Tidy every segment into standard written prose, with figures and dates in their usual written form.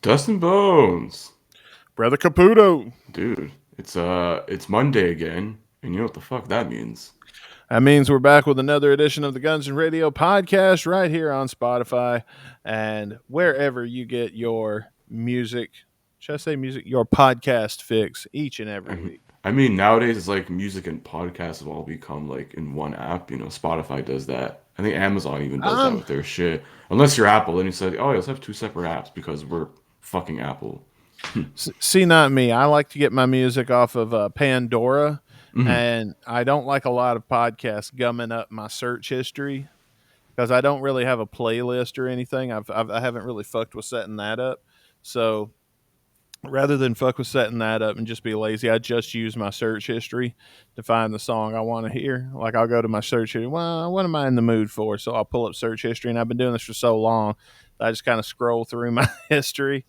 Dustin Bones, Brother Caputo. dude. It's Monday again, and you know what the fuck that means. That means we're back with another edition of the Guns and Radio podcast right here on Spotify and wherever you get your music. Should I say music? Your podcast fix each and I every mean, week. I mean, nowadays it's like music and podcasts have all become like in one app. You know, Spotify does that. I think Amazon even does that Um, with their shit. Unless you're Apple, then you say, oh, yeah, let's have two separate apps because we're fucking Apple. See, not me. I like to get my music off of Pandora, Hmm. and I don't like a lot of podcasts gumming up my search history because I don't really have a playlist or anything. I haven't really fucked with setting that up. So rather than fuck with setting that up and just be lazy, I just use my search history to find the song I want to hear. Like I'll go to my search history. Well, what am I in the mood for? So I'll pull up search history, and I've been doing this for so long that I just kind of scroll through my history,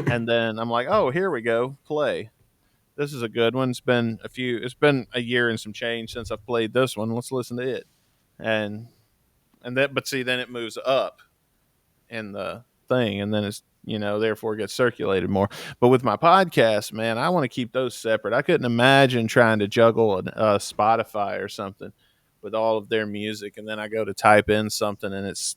and then I'm like, oh, here we go, play. This is a good one. It's been a year and some change since I've played this one. Let's listen to it, and but see, then it moves up in the thing, and then it's therefore gets circulated more. But with my podcast, man, I want to keep those separate. I couldn't imagine trying to juggle a Spotify or something with all of their music, and then I go to type in something, and it's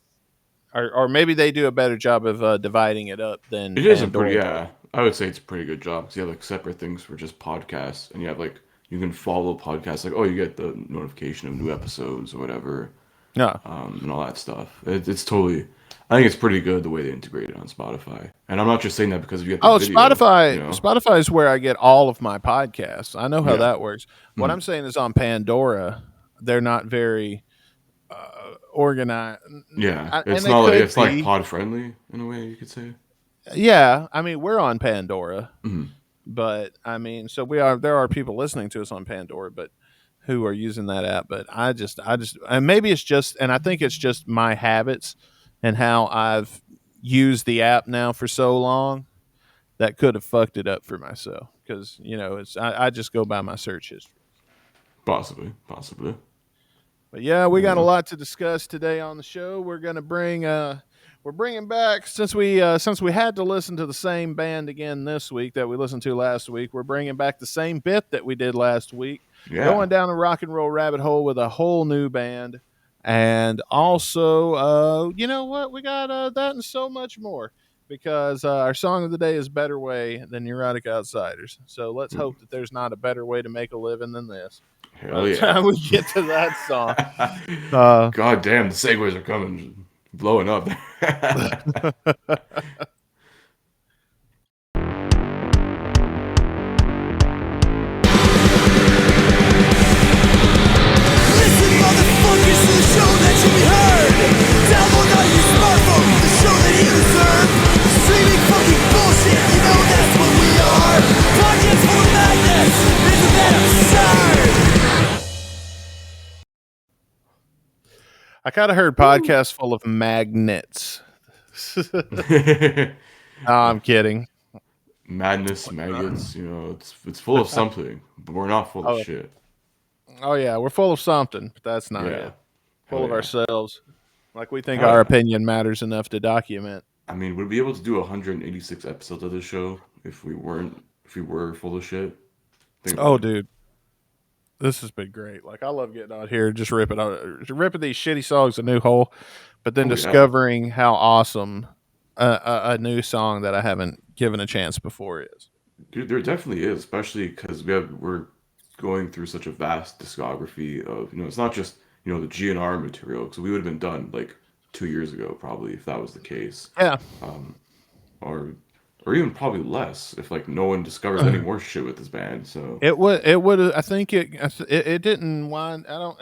or maybe they do a better job of dividing it up than It is a pretty, Pandora does. yeah, I would say it's a pretty good job because you have like separate things for just podcasts, and you have like you can follow podcasts like, oh, you get the notification of new episodes or whatever, No. and all that stuff. It's totally, I think it's pretty good the way they integrate it on Spotify. And I'm not just saying that because you get the Oh, video, you Spotify. know? Spotify is where I get all of my podcasts. I know how Yeah. that works. What Mhm. I'm saying is on Pandora, they're not very organized, Yeah. and they could It's not like be. pod friendly in a way you could say. Yeah, I mean we're on Pandora, Mhm. but I mean, so we are. There are people listening to us on Pandora, but who are using that app. But and maybe it's just, and I think it's just my habits and how I've used the app now for so long that could have fucked it up for myself because I just go by my search history. Possibly. Possibly. But yeah, we got a Yeah. lot to discuss today on the show. We're bringing back, since we had to listen to the same band again this week that we listened to last week. We're bringing back the same bit that we did last week, Yeah. going down a rock and roll rabbit hole with a whole new band, and also, you know what, we got that and so much more because our song of the day is "Better Way" than Neurotic Outsiders. So let's hope that there's not a better way to make a living than this. By Hell the yeah. time we get to that song. Uh, God damn, the segues are coming, blowing up. Listen, motherfuckers, to the show that you heard. Download on your smartphone the show that you deserve. Streaming fucking bullshit, you know that's what we are. Podcast full of madness, isn't that absurd? I kind of heard Woo. podcasts full of magnets. No, I'm kidding. Madness, maggots, it's full of something, but we're not full of Oh, shit. oh yeah, we're full of something, but that's not Yeah. it. Full Hell of yeah. ourselves, like we think Hell our yeah. opinion matters enough to document. I mean, would we be able to do 186 episodes of this show if we were full of shit? Think about Oh, it. dude, this has been great. Like I love getting out here, just ripping these shitty songs a new hole, but then Oh yeah. discovering how awesome a new song that I haven't given a chance before is. Dude, there definitely is, especially because we're going through such a vast discography of, it's not just, the GNR material, because we would have been done like 2 years ago, probably, if that was the case. Yeah. Um, or or even probably less if like no one discovers any more shit with this band. So It would I think it didn't wind I don't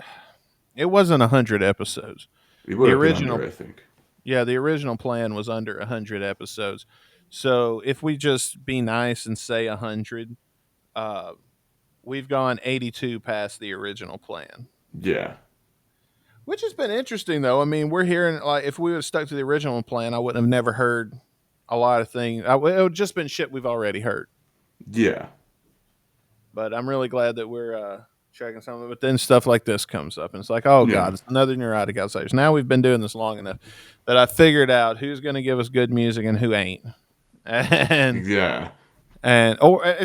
it wasn't 100 episodes. we would The have been under, original I think. Yeah, the original plan was under 100 episodes. So if we just be nice and say 100, uh we've gone 82 past the original plan. Yeah. Which has been interesting though. I mean, we're hearing, like, if we would have stuck to the original plan, I wouldn't have never heard a lot of things. It would have just been shit we've already heard. Yeah. But I'm really glad that we're checking some of it. But then stuff like this comes up, and it's like, oh Yeah. god, it's another Neurotic Outsiders. Now we've been doing this long enough that I figured out who's going to give us good music and who ain't. and Yeah,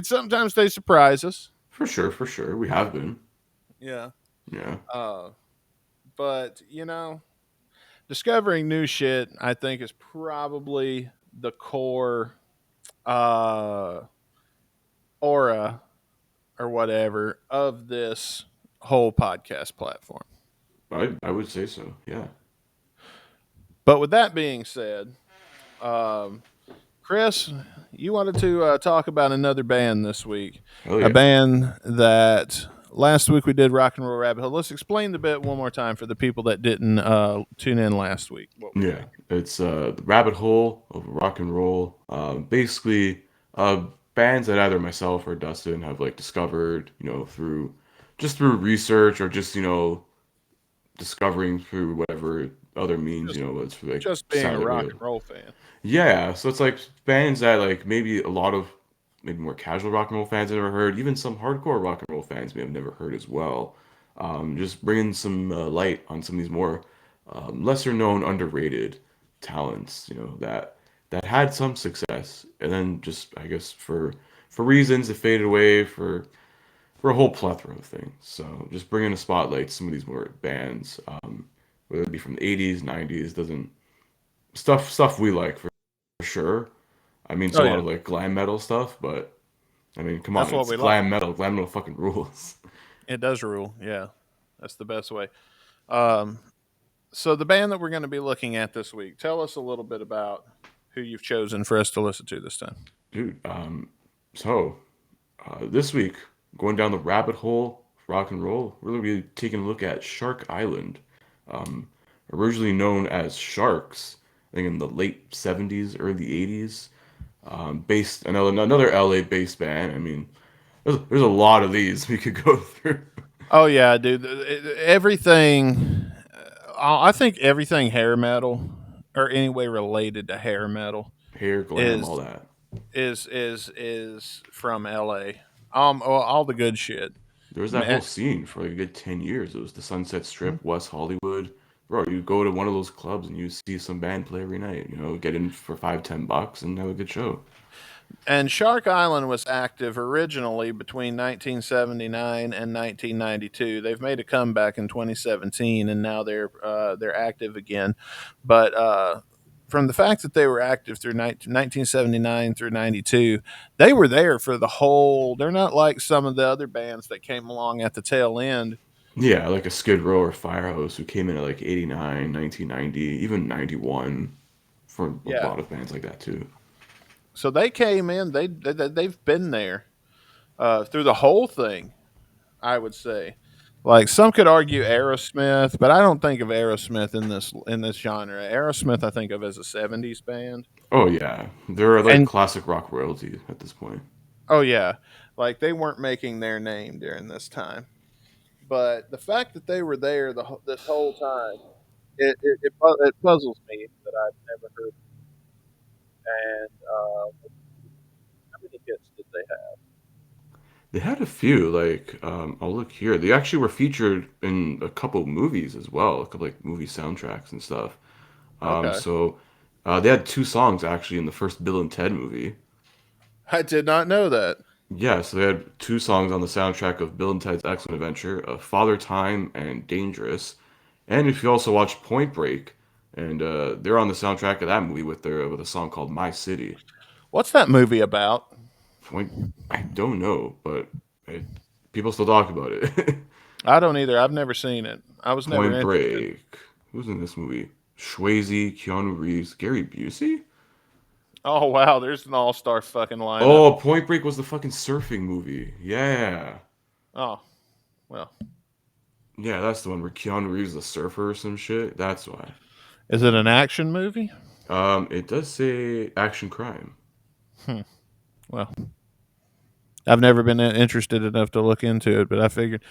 sometimes they surprise us. for sure. We have been. Yeah. Yeah. Uh, but discovering new shit, I think, is probably the core uh, aura or whatever of this whole podcast platform. I would say so. Yeah. But with that being said, um, Chris, you wanted to talk about another band this week, Hell a yeah. band that last week we did Rock and Roll Rabbit Hole. Let's explain the bit one more time for the people that didn't tune in last week. What we Yeah, think. it's the rabbit hole of rock and roll. Basically, bands that either myself or Dustin have like discovered, through research or just discovering through whatever other means, Just it's like just being a silent rock radio. and roll fan. Yeah, so it's like bands that like maybe a lot of maybe more casual rock and roll fans have never heard, even some hardcore rock and roll fans may have never heard as well. Just bringing some light on some of these more lesser known, underrated talents, that had some success, and then just I guess for reasons it faded away for a whole plethora of things. So just bringing a spotlight to some of these more bands, whether it be from the '80s, '90s, doesn't stuff we like for sure. I mean, it's a Oh lot yeah, of like glam metal stuff, but I mean, come that's on, what it's we like. glam metal. Glam metal fucking rules. It does rule. Yeah, that's the best way. Um, so the band that we're going to be looking at this week, tell us a little bit about who you've chosen for us to listen to this time. Dude, so this week, going down the rabbit hole of rock and roll, we're going to be taking a look at Shark Island, um, originally known as Sharks, I think in the late '70s, early '80s. Based another LA based band. I mean, there's a lot of these we could go through. Oh yeah, dude. Everything. I think everything hair metal or any way related to hair metal Hair, glam, all is that. is from L.A. All the good shit. There was that Ma- whole scene for like a good 10 years. It was the Sunset Strip, West Hollywood. Bro, you go to one of those clubs and you see some band play every night, get in for 5, $10 and have a good show. And Shark Island was active originally between 1979 and 1992. They've made a comeback in 2017, and now they're active again. But from the fact that they were active through 1979 through 92, they were there for the whole. They're not like some of the other bands that came along at the tail end. Yeah, like a Skid Row or Firehouse who came in at like '89, 1990, even '91 for a Yeah. lot of bands like that too. So they came in. They've been there through the whole thing. I would say. Like some could argue Aerosmith, but I don't think of Aerosmith in this genre. Aerosmith I think of as a '70s band. Oh yeah, they're like And classic rock royalty at this point. oh yeah, like they weren't making their name during this time. But the fact that they were there this whole time, it puzzles me that I've never heard. And how many hits did they have? They had a few, like I'll look here. They actually were featured in a couple movies as well, a couple like movie soundtracks and stuff. Okay, So they had two songs actually in the first Bill and Ted movie. I did not know that. Yeah, so they had two songs on the soundtrack of Bill and Ted's Excellent Adventure, Father Time and Dangerous. And if you also watch Point Break, and they're on the soundtrack of that movie with a song called My City. What's that movie about? Point, I don't know, but it, people still talk about it. I don't either. I've never seen it. I was never Point interested. Break. Who's in this movie? Swayze, Keanu Reeves, Gary Busey? Oh wow, there's an all-star fucking lineup. Oh, Point Break was the fucking surfing movie. Yeah. Oh well, Yeah, that's the one where Keanu Reeves is a surfer or some shit. That's why. is it an action movie? It does say action crime. Hmm. Well, I've never been interested enough to look into it, but I figured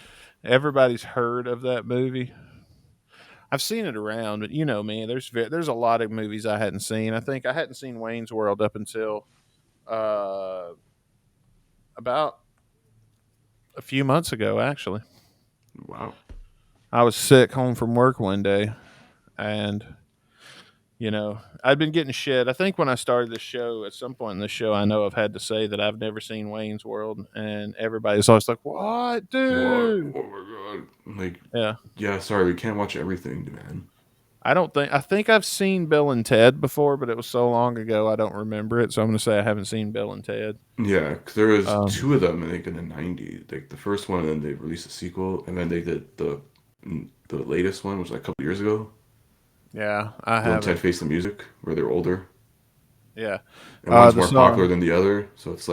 everybody's heard of that movie. I've seen it around, but you know me. There's a lot of movies I hadn't seen. I think I hadn't seen Wayne's World up until uh, about a few months ago. Actually, Wow. I was sick home from work one day, and You know, I've been getting shit. I think when I started this show, at some point in the show, I know I've had to say that I've never seen Wayne's World, and everybody's always like, "What, What? dude?" Oh my god! Like, Yeah, yeah, sorry, we can't watch everything, man. I don't think I think I've seen Bill and Ted before, but it was so long ago I don't remember it. So I'm gonna say I haven't seen Bill and Ted. Yeah, 'cause there was Um, two of them, I think, in the '90s. Like the first one, and then they released a sequel, and then they did the latest one, which was like a couple years ago. yeah, I Bill and Ted haven't. Face the Music, where they're older, Yeah, and one's the more popular song. than the other. So it's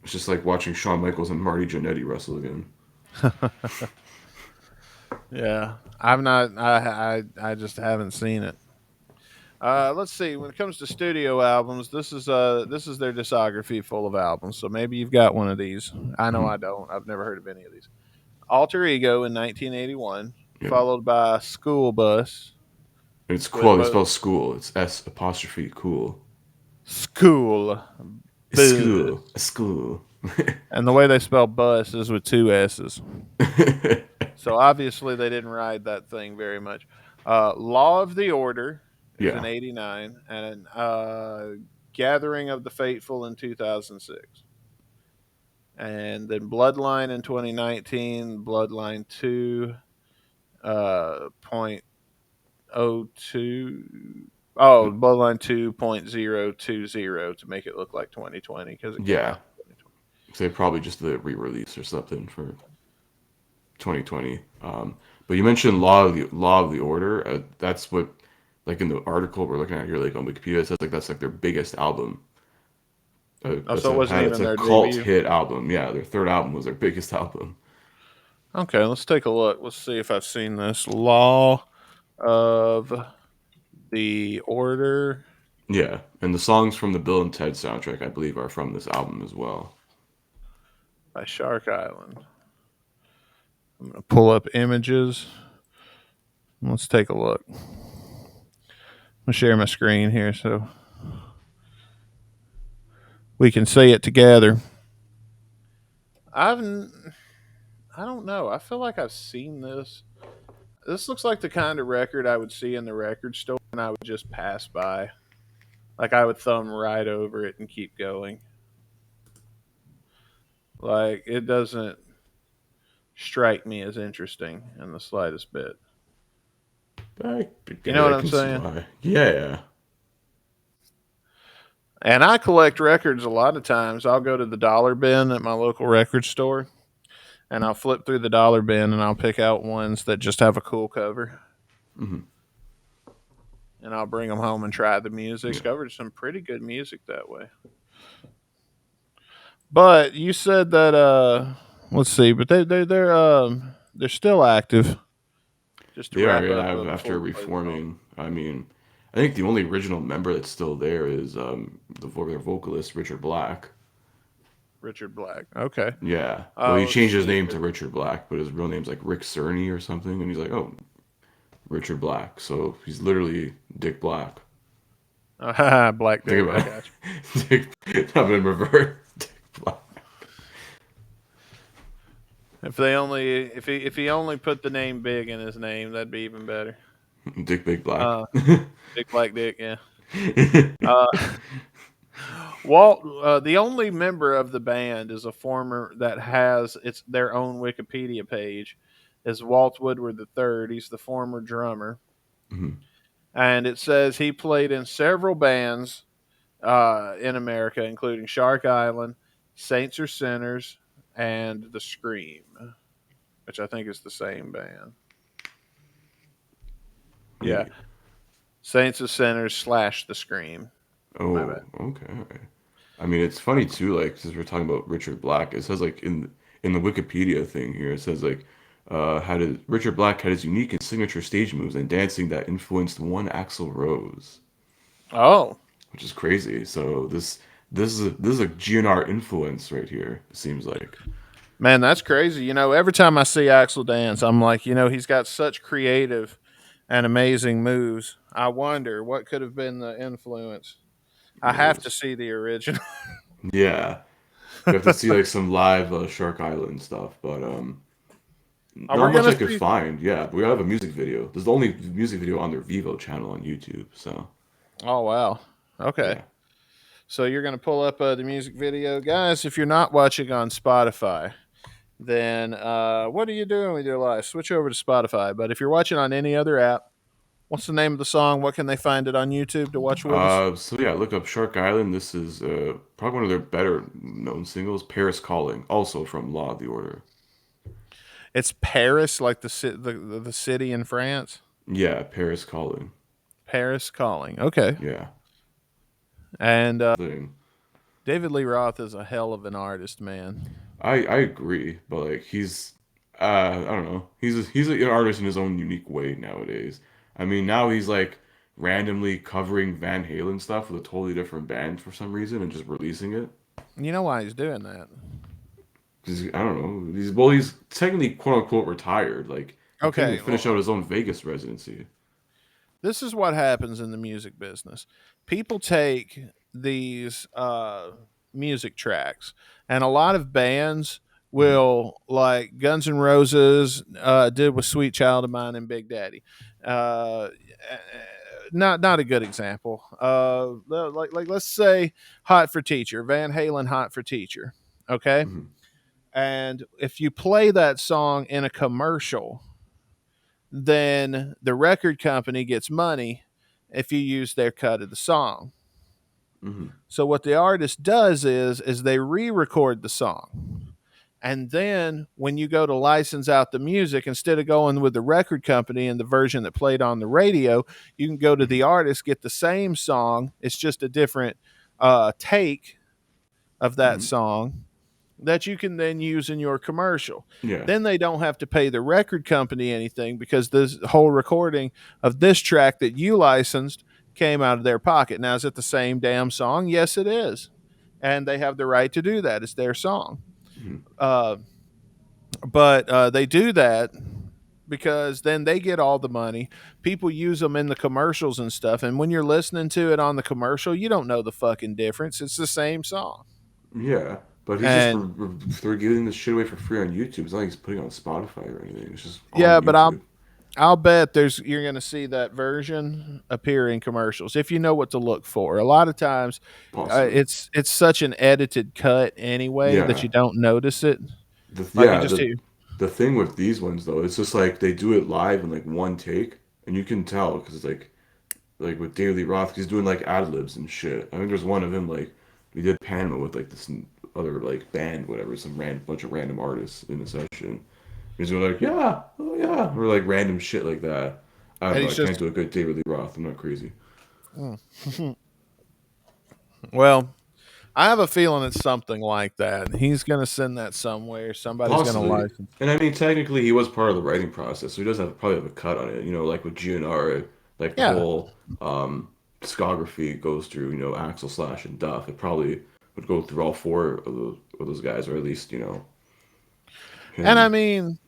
just like watching Shawn Michaels and Marty Jannetty wrestle again. Yeah, I've not. I just haven't seen it. Let's see. When it comes to studio albums, this is their discography full of albums. So maybe you've got one of these. I know I Mhm. don't. I've never heard of any of these. Alter Ego in 1981, Yeah, followed by School Bus and it's with cool. They both spell school. It's S apostrophe cool. School School, Bus, school. and the way they spell bus is with two S's. So obviously they didn't ride that thing very much. Law of the Order is in Yeah, '89, and Gathering of the Faithful in 2006. And then Bloodline in 2019, Bloodline 2, point oh two. Oh, Bloodline 2.020 to make it look like 2020 because it came yeah. out in 2020. So they probably just did a re-release or something for 2020. But you mentioned Law of the Order. That's what, like in the article we're looking at here, like on Wikipedia, it says like that's like their biggest album. Oh, so it wasn't It's even a their cult debut. hit album. Yeah, their third album was their biggest album. Okay, let's take a look. Let's see if I've seen this. Law of the Order Yeah, and the songs from the Bill and Ted soundtrack, I believe, are from this album as well. by Shark Island. I'm going to pull up images. Let's take a look. I'm going to share my screen here so we can see it together. I've, I don't know. I feel like I've seen this. This looks like the kind of record I would see in the record store and I would just pass by. Like I would thumb right over it and keep going. Like it doesn't strike me as interesting in the slightest bit. I You know what I I'm can see saying? why. Yeah, And I collect records a lot of times. I'll go to the dollar bin at my local record store and I'll flip through the dollar bin and I'll pick out ones that just have a cool cover hmm and I'll bring them home and try the music. yeah, Discovered some pretty good music that way. But you said that let's see, but they're still active. Just to they are. wrap Yeah, up before after we play the song. reforming, I mean, I think the only original member that's still there is their vocalist Richard Black. Richard Black. Okay. Yeah. Well, he Let's changed his see name to here. Richard Black, but his real name's like Rick Cerny or something, and he's like, oh, Richard Black. So he's literally Dick Black. Black Think Dick. I about got you. it. Dick, I'm in reverse. Dick Black. If they only if he only put the name Big in his name, that'd be even better. Dick Big Black. Uh, Big Black Dick. Yeah. Uh, Walt, the only member of the band is a former that has it's their own Wikipedia page. Is Walt Woodward III? He's the former drummer, Mhm. and it says he played in several bands in America, including Shark Island, Saints or Sinners, and The Scream, which I think is the same band. Yeah, Maybe. Saints or Sinners slash The Scream. My Oh, bad. okay. I mean, it's funny too. Like, since we're talking about Richard Black, it says like in the Wikipedia thing here, it says like, how did Richard Black had his unique and signature stage moves and dancing that influenced one Axl Rose, Oh, which is crazy. So this is a GNR influence right here. It seems like. man, that's crazy. You know, every time I see Axel dance, I'm like, you know, he's got such creative and amazing moves. I wonder what could have been the influence. I Yeah, have to see the original. yeah. You have to see like some live Shark Island stuff, but Are we Not much gonna I could see? find. Yeah, but we have a music video. There's the only music video on their Vivo channel on YouTube. So Oh wow. Okay. yeah. So you're gonna pull up the music video, guys. If you're not watching on Spotify, then what are you doing with your life? Switch over to Spotify. But if you're watching on any other app, what's the name of the song? What can they find it on YouTube to watch with us? So yeah, look up Shark Island. This is probably one of their better known singles, Paris Calling, also from Law of the Order. It's Paris, like the city in France. Yeah, Paris Calling. Paris Calling. Okay. Yeah. And Thing. David Lee Roth is a hell of an artist, man. I agree, but like he's I don't know. He's an artist in his own unique way nowadays. I mean, now he's like randomly covering Van Halen stuff with a totally different band for some reason and just releasing it. You know why he's doing that? 'Cause I don't know. He's technically quote unquote retired. Like he couldn't Okay. even finish out his own Vegas residency. This is what happens in the music business. People take these music tracks, and a lot of bands Mhm. will, like Guns N' Roses did with "Sweet Child of Mine" and Big Daddy. Uh, not a good example. Like let's say "Hot for Teacher," Van Halen, "Hot for Teacher." Okay, Mhm. and if you play that song in a commercial, then the record company gets money if you use their cut of the song. Mhm. So what the artist does is they re-record the song. And then when you go to license out the music, instead of going with the record company and the version that played on the radio, you can go to the Mhm. artist, get the same song. It's just a different take of that Mhm. song that you can then use in your commercial. Yeah. Then they don't have to pay the record company anything because this whole recording of this track that you licensed came out of their pocket. Now, is it the same damn song? Yes, it is. And they have the right to do that. It's their song. Mhm. Uh, but they do that because then they get all the money. People use them in the commercials and stuff. And when you're listening to it on the commercial, you don't know the fucking difference. It's the same song. Yeah. But he's just And they're giving this shit away for free on YouTube. It's not like he's putting it on Spotify or anything. It's just yeah, on but YouTube. I'll bet you're going to see that version appear in commercials if you know what to look for. A lot of times, Possibly. it's such an edited cut anyway that Yeah. you don't notice it. The Like you yeah, just hear, the thing with these ones though, it's just like they do it live in like one take, and you can tell because it's like with Daily Roth, he's doing like ad libs and shit. I think there's one of him like he did Panama with like this other like band, whatever, some bunch of random artists in a session. He's going like, yeah, oh yeah, or like random shit like that. I don't and know. he's I can't just do a good David Lee Roth. I'm not crazy. well. I have a feeling it's something like that. He's going to send that somewhere. Somebody's going to Possibly. license. And I mean, technically, he was part of the writing process, so he does have probably have a cut on it. You know, like with GNR, like the Yeah, whole discography goes through. You know, Axel Slash and Duff. It probably would go through all four of those guys, or at least you know and I him. mean,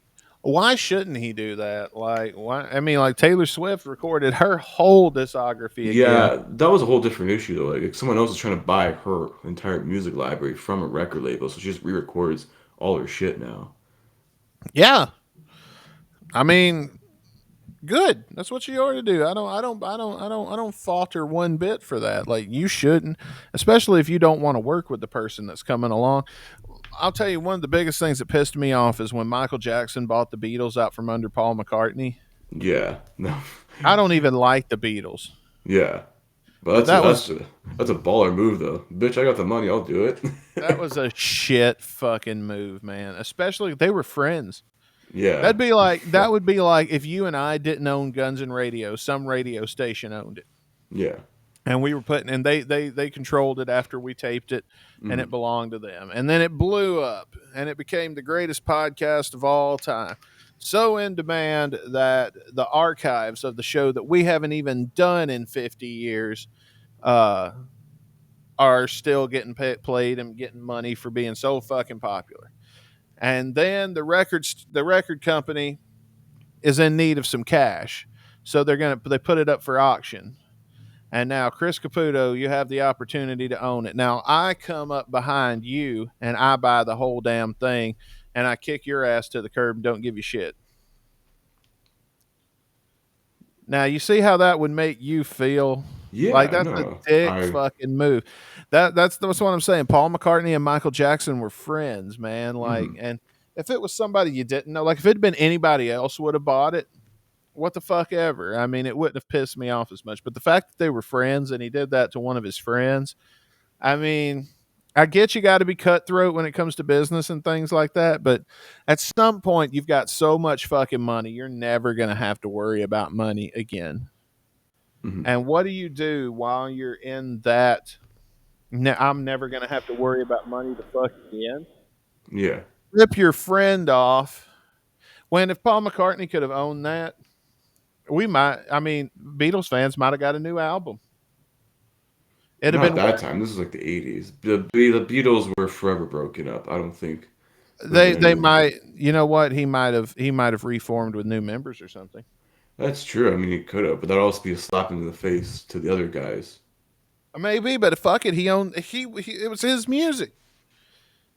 why shouldn't he do that? Like, why? I mean, like Taylor Swift recorded her whole discography again. Yeah, that was a whole different issue though. Like, if someone else is trying to buy her entire music library from a record label, so she just re-records all her shit now. Yeah, I mean, good. That's what you ought to do. I don't falter one bit for that. Like you shouldn't, especially if you don't want to work with the person that's coming along. I'll tell you one of the biggest things that pissed me off is when Michael Jackson bought the Beatles out from under Paul McCartney. Yeah, no, I don't even like the Beatles, yeah, but but that's a baller move though. Bitch, I got the money. I'll do it. that was a shit fucking move, man. Especially if they were friends. Yeah. That would be like if you and I didn't own Guns and Radio, some radio station owned it. Yeah. And we were putting and they controlled it after we taped it and it Mhm. belonged to them. And then it blew up and it became the greatest podcast of all time. So in demand that the archives of the show that we haven't even done in 50 years uh, are still getting played and getting money for being so fucking popular. And then the record company is in need of some cash. So they put it up for auction. And now, Chris Caputo, you have the opportunity to own it. Now, I come up behind you and I buy the whole damn thing and I kick your ass to the curb and don't give you shit. Now you see how that would make you feel? Yeah, Like that's a no, dick fucking move. That's what I'm saying. Paul McCartney and Michael Jackson were friends, man. Like, and if it was somebody you didn't know, like if it'd been anybody else would have bought it, what the fuck ever. I mean, it wouldn't have pissed me off as much. But the fact that they were friends and he did that to one of his friends, I mean, I get you got to be cutthroat when it comes to business and things like that. But at some point, you've got so much fucking money, you're never going to have to worry about money again. And what do you do while you're in that? I'm never going to have to worry about money to fuck again. Yeah. Rip your friend off. When if Paul McCartney could have owned that, we might. I mean, Beatles fans might have got a new album. It'd have Not been that time. This was like the 80s. The Beatles were forever broken up. I don't think they might. You know what? He might have reformed with new members or something. That's true. I mean, he could have, but that'd also be a slap in the face to the other guys. Maybe, but fuck it. He owned. It was his music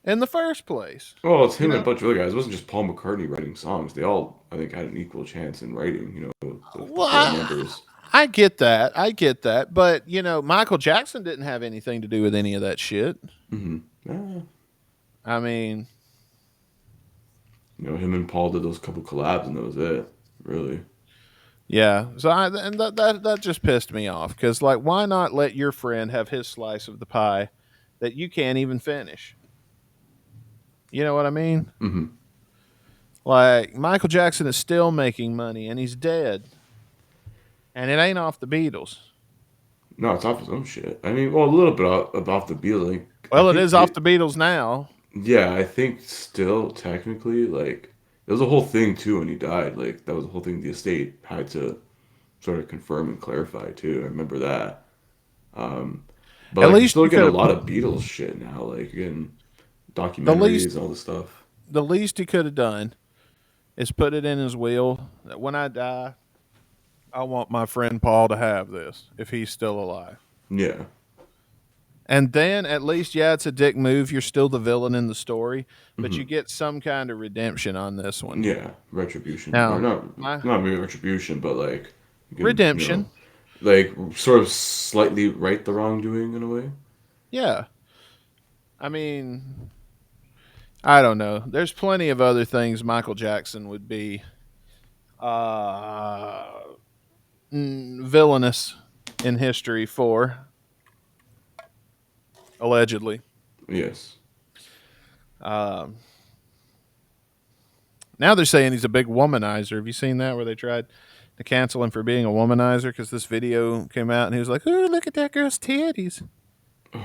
in the first place. Well, it's him and a bunch of other guys. It wasn't just Paul McCartney writing songs. They all, I think, had an equal chance in writing. You know, the four members. I get that. But you know, Michael Jackson didn't have anything to do with any of that shit. I mean, you know, him and Paul did those couple collabs, and that was it. Really. Yeah, so that just pissed me off because, like, why not let your friend have his slice of the pie that you can't even finish? You know what I mean? Like, Michael Jackson is still making money and he's dead, and it ain't off the Beatles. No, it's off his own shit. I mean, well, a little bit off the Beatles. Well, it is off the Beatles now. Yeah, I think still technically, like. There was a whole thing too when he died. Like that was the whole thing the estate had to sort of confirm and clarify too. I remember that. But at least still getting a lot of Beatles shit now, like again, documentaries, all this stuff. The least he could have done is put it in his will that when I die, I want my friend Paul to have this if he's still alive. Yeah. And then at least, yeah, it's a dick move. You're still the villain in the story, but you get some kind of redemption on this one. Yeah, retribution. Now, or not maybe retribution, but like redemption. You know, like sort of slightly right the wrongdoing in a way. Yeah. I mean, I don't know. There's plenty of other things Michael Jackson would be villainous in history for. Allegedly. Yes. Now they're saying he's a big womanizer. Have you seen that where they tried to cancel him for being a womanizer because this video came out and he was like, "Oh, look at that girl's titties." Oh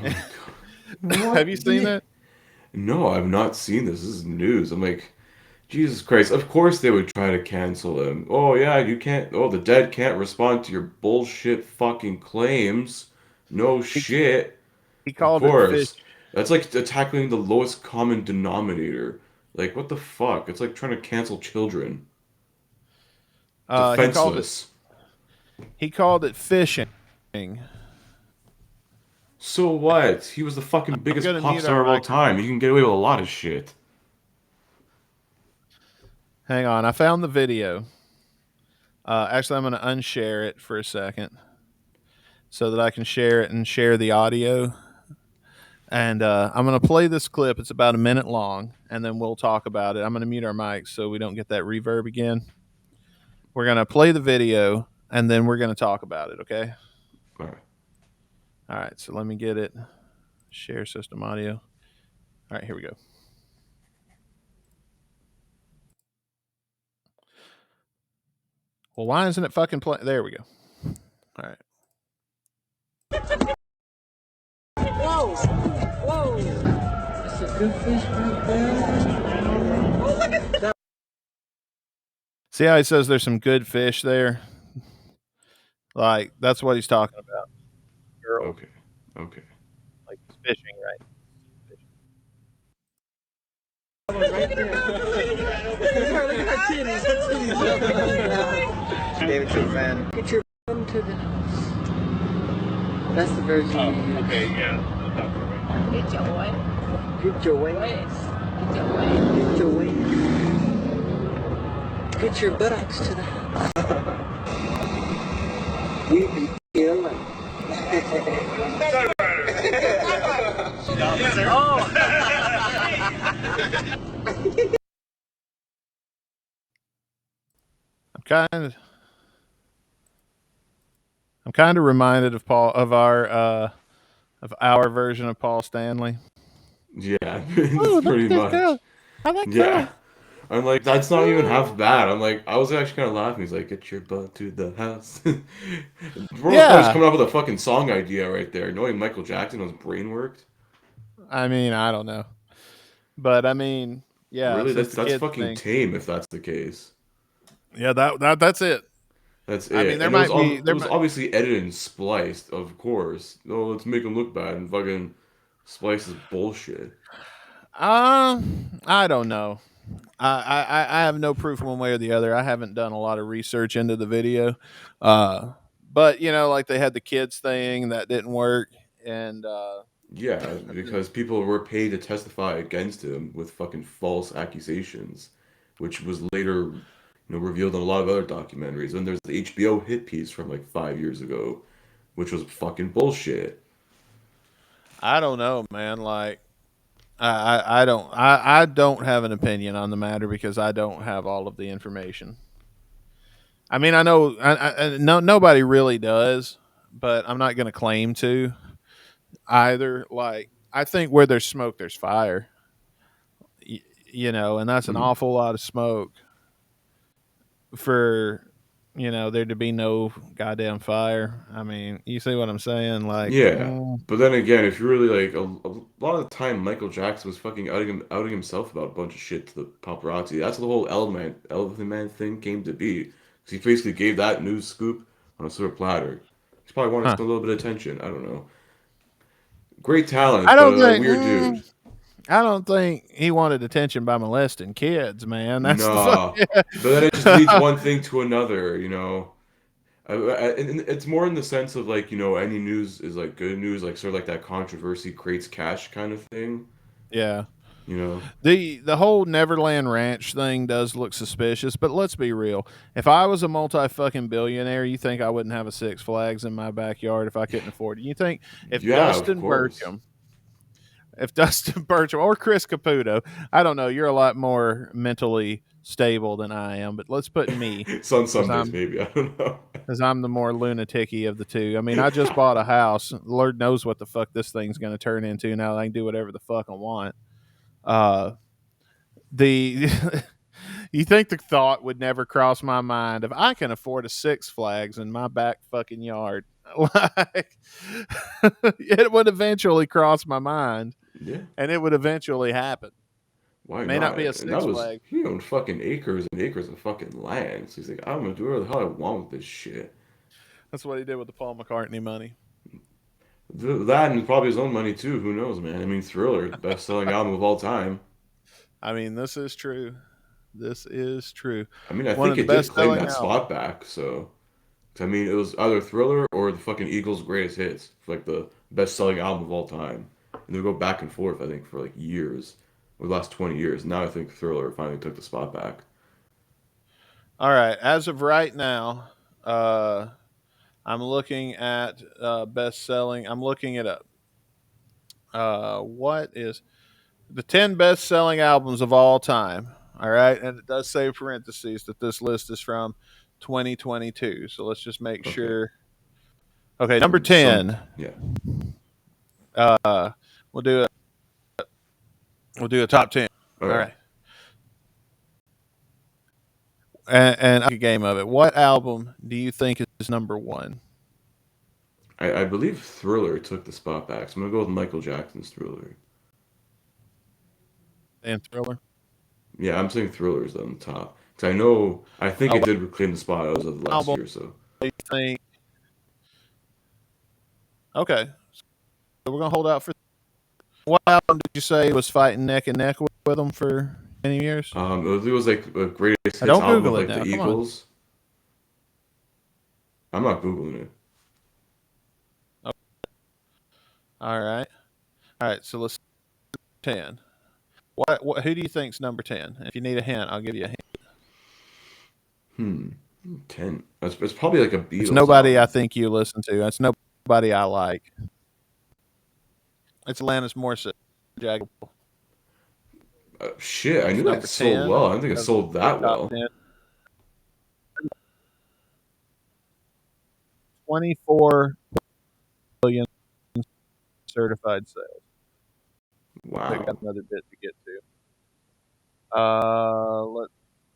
my God. Have you seen that? No, I've not seen this. This is news. I'm like, Jesus Christ. Of course they would try to cancel him. Oh, yeah, you can't. Oh, the dead can't respond to your bullshit fucking claims. No shit. He called it fish. That's like tackling the lowest common denominator. Like, what the fuck? It's like trying to cancel children. Defenseless. He called it fishing. So what? He was the fucking biggest pop star of all time. You can get away with a lot of shit. Hang on. I found the video. Actually, I'm going to unshare it for a second so that I can share it and share the audio. And I'm going to play this clip. It's about a minute long, and then we'll talk about it. I'm going to mute our mics so we don't get that reverb again. We're going to play the video, and then we're going to talk about it, okay? All right. All right, so let me get it. Share system audio. All right, here we go. Well, why isn't it fucking play? There we go. All right. Whoa! Whoa! That's a good fish right there. Oh, look at that. See how he says there's some good fish there? Like, that's what he's talking about. Girl. Okay. Okay. Like fishing, right? Right there. Look at her titties. Her titties. David, to a fan. Get your bum to the nose. That's the virgin. Okay, yeah. Get your what? Get your waist. Get your wings. Get your buttocks to the house. You can feel it. I'm kind of reminded of our version of Paul Stanley. Yeah, Oh, it's look pretty at this much. girl. I like Yeah. her. I'm like, that's not even half bad. I'm like, I was actually kind of laughing. He's like, get your butt to the house. Bro was probably just Yeah. coming up with a fucking song idea right there. Knowing Michael Jackson, his brain worked. I mean, I don't know. But I mean, yeah, Really, since that's the that's kids fucking thing. tame if that's the case. Yeah, that's it. That's I mean, it. there And it was might be it there was might obviously edited and spliced, of course. Oh, let's make him look bad and fucking splice is bullshit. I don't know. I have no proof one way or the other. I haven't done a lot of research into the video. But like they had the kids thing that didn't work, and Yeah, because people were paid to testify against him with fucking false accusations, which was later, revealed in a lot of other documentaries. And there's the HBO hit piece from like 5 years ago, which was fucking bullshit. I don't know, man. Like I don't have an opinion on the matter because I don't have all of the information. I mean, I know no nobody really does, but I'm not going to claim to either. Like I think where there's smoke, there's fire. And that's an Mhm. awful lot of smoke for there to be no goddamn fire. I mean, you see what I'm saying? Like, Yeah, but then again, if you really like, a lot of the time, Michael Jackson was fucking outing himself about a bunch of shit to the paparazzi. That's the whole Elephant Man thing came to be. 'Cause he basically gave that news scoop on a silver platter. He's probably wanted huh? some a little bit of attention. I don't know. Great talent, I but don't a think. weird dude. I don't think he wanted attention by molesting kids, man. That's the fuck. Nah, but then it just leads one thing to another. And it's more in the sense of like, any news is like good news, like sort of like that controversy creates cash kind of thing. Yeah. You know? The whole Neverland Ranch thing does look suspicious, but let's be real. If I was a multi fucking billionaire, you think I wouldn't have a Six Flags in my backyard if I couldn't afford it? You think if Yeah, of Dustin course. Burcham, if Dustin Burcham or Chris Caputo, I don't know, you're a lot more mentally stable than I am, but let's put me Some because days I'm maybe, I don't know. because I'm the more lunaticy of the two. I mean, I just bought a house. Lord knows what the fuck this thing's going to turn into now that I can do whatever the fuck I want. Uh, the You think the thought would never cross my mind if I can afford a Six Flags in my back fucking yard? Like, it would eventually cross my mind, Yeah, and it would eventually happen. why May not not? be a And that Six was, Flag. he owned fucking acres and acres of fucking land. So he's like, I'm gonna do whatever the hell I want with this shit. That's what he did with the Paul McCartney money. That and probably his own money too. Who knows, man? I mean, Thriller, best-selling album of all time. I mean, this is true. This is true. I mean, I One think of the it did best claim selling that albums. spot back. So, I mean, it was either Thriller or the fucking Eagles' greatest hits, like the best-selling album of all time. And they go back and forth, I think, for like years, or the last 20 years. Now I think Thriller finally took the spot back. All right. As of right now, uh, I'm looking at best selling. I'm looking it up. What is the 10 best selling albums of all time? All right. And it does say parentheses that this list is from 2022. So let's just make Okay. sure. Okay. Number Some, 10. yeah. Uh, we'll do it. We'll do a top 10. All All right. right. And a game of it. What album do you think is number one? I believe Thriller took the spot back, so I'm gonna go with Michael Jackson's Thriller. And Thriller? Yeah, I'm saying Thriller's on the top. Because I think Oh, it did reclaim the spot as of the what last album year or so. do you think? Okay. So we're going to hold out for. What album did you say was fighting neck and neck with them for many years? It was like a greatest hits Don't album of Google it like the now. Come on. Eagles. I'm not Googling it. All right. All right. So let's 10. What? Who do you think's number 10? If you need a hint, I'll give you a hint. 10. It's probably like a Beatles It's nobody album. I think you listen to. It's nobody I like. It's Alanis Morissette. Jagged. Shit, I It's knew number that sold 10 well. I don't think it of sold the that top well. 10. 24 million certified sales. I Wow. got another bit to get to.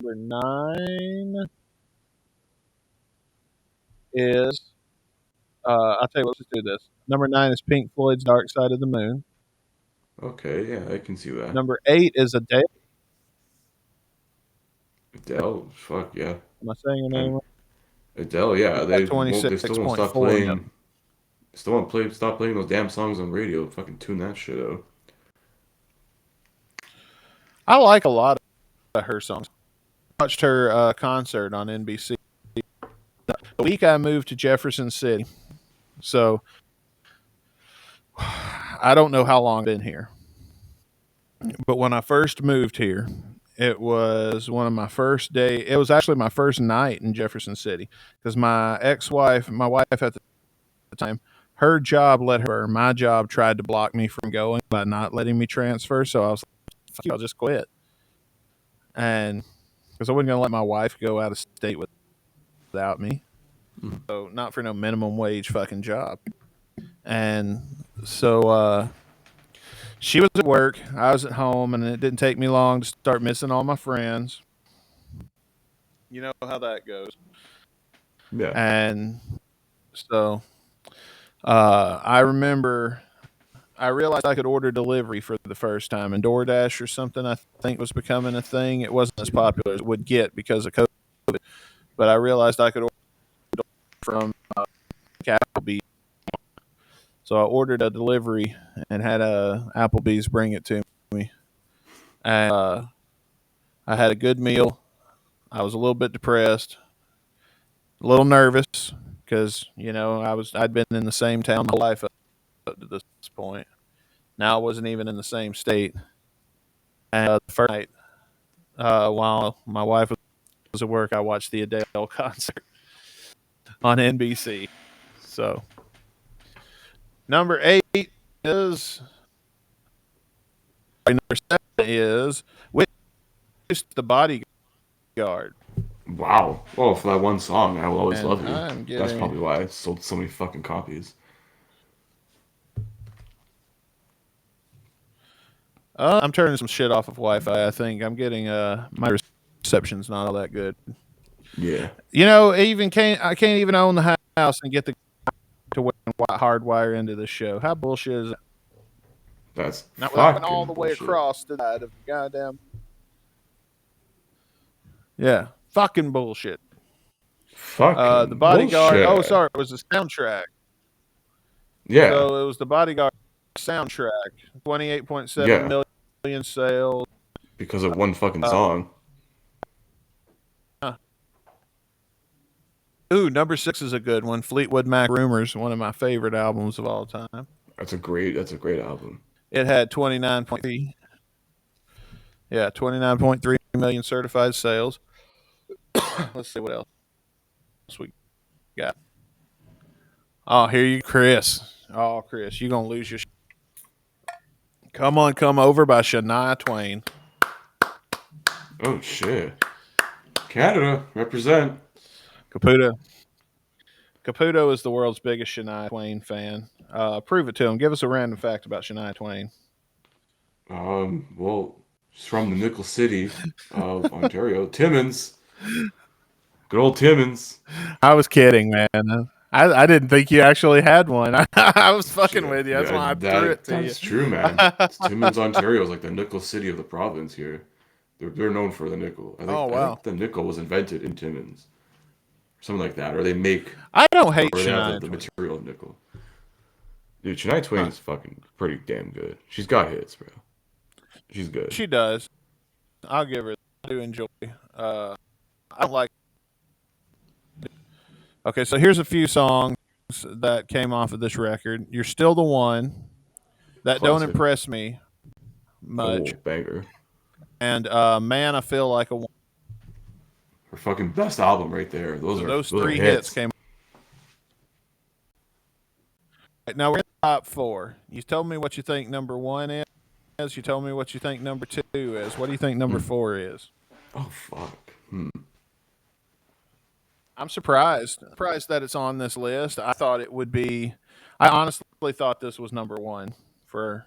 Number 9 is I'll tell you what, let's do this. Number 9 is Pink Floyd's Dark Side of the Moon. Okay, yeah, I can see that. Number 8 is Adele. Adele, fuck yeah. Am I saying her name And right? Adele, yeah, they still won't stop 26.4 million. playing. Stop playing those damn songs on radio. Fucking tune that shit out. I like a lot of her songs. I watched her concert on NBC the week I moved to Jefferson City. So I don't know how long I've been here. But when I first moved here, it was one of my first day. It was actually my first night in Jefferson City because my wife at the time, her job let her. My job tried to block me from going by not letting me transfer. So I was like, fuck you, I'll just quit. And because I wasn't going to let my wife go out of state without me. So not for no minimum wage fucking job. And so she was at work, I was at home, and it didn't take me long to start missing all my friends. You know how that goes. Yeah. And so I remember I realized I could order delivery for the first time, and DoorDash or something I think was becoming a thing. It wasn't as popular as it would get because of COVID, but I realized I could order from Applebee's. So I ordered a delivery and had Applebee's bring it to me. And I had a good meal. I was a little bit depressed, a little nervous because I'd been in the same town my whole life up to this point. Now I wasn't even in the same state. And the first night, while my wife was at work, I watched the Adele concert on NBC. So number 8 is number 7 is Wish the Bodyguard. Wow. Well, for that one song, I Will Always And Love You. I'm That's getting probably why it sold so many fucking copies. I'm turning some shit off of Wi-Fi. I think I'm getting my reception's not all that good. Yeah. I can't even own the house and get the to hardwire into the show. How bullshit is that? That's Not without going fucking all the way bullshit. across the side of the goddamn. Yeah, fucking bullshit. Fucking The Bodyguard. bullshit. Oh, sorry, it was the soundtrack. Yeah. So it was the Bodyguard soundtrack. 28.7 Yeah. million sales. Because of one fucking song. Ooh, number 6 is a good one. Fleetwood Mac Rumors, one of my favorite albums of all time. That's a great album. It had 29.3 million certified sales. Let's see what else we got. Oh, here you, Chris. Oh, Chris, you're going to lose your Come On, Come Over by Shania Twain. Oh, shit. Canada, represent. Caputo is the world's biggest Shania Twain fan. Prove it to him. Give us a random fact about Shania Twain. Well, she's from the Nickel City of Ontario. Timmins. Good old Timmins. I was kidding, man. I didn't think you actually had one. I was fucking with you. That's why I threw it to you. That's true, man. Timmins, Ontario is like the nickel city of the province here. They're known for the nickel. I think the nickel was invented in Timmins. Something like that. Or they make... I don't hate or they Shania have the Twain. material of nickel. Dude, Shania Twain is fucking pretty damn good. She's got hits, bro. She's good. She does. I'll give her. I do enjoy. I don't like... Okay, so here's a few songs that came off of this record. You're Still the One. That Don't Classic. Impress Me. much. Oh, banger. And Man, I Feel Like a Woman. Her fucking best album right there. Those So are those those are three hits hits. came. Right, now we're in the top 4. You told me what you think number 1 is. You told me what you think number 2 is. What do you think number 4 is? Oh fuck. I'm surprised. Surprised that it's on this list. I thought it would be. I honestly thought this was number 1 for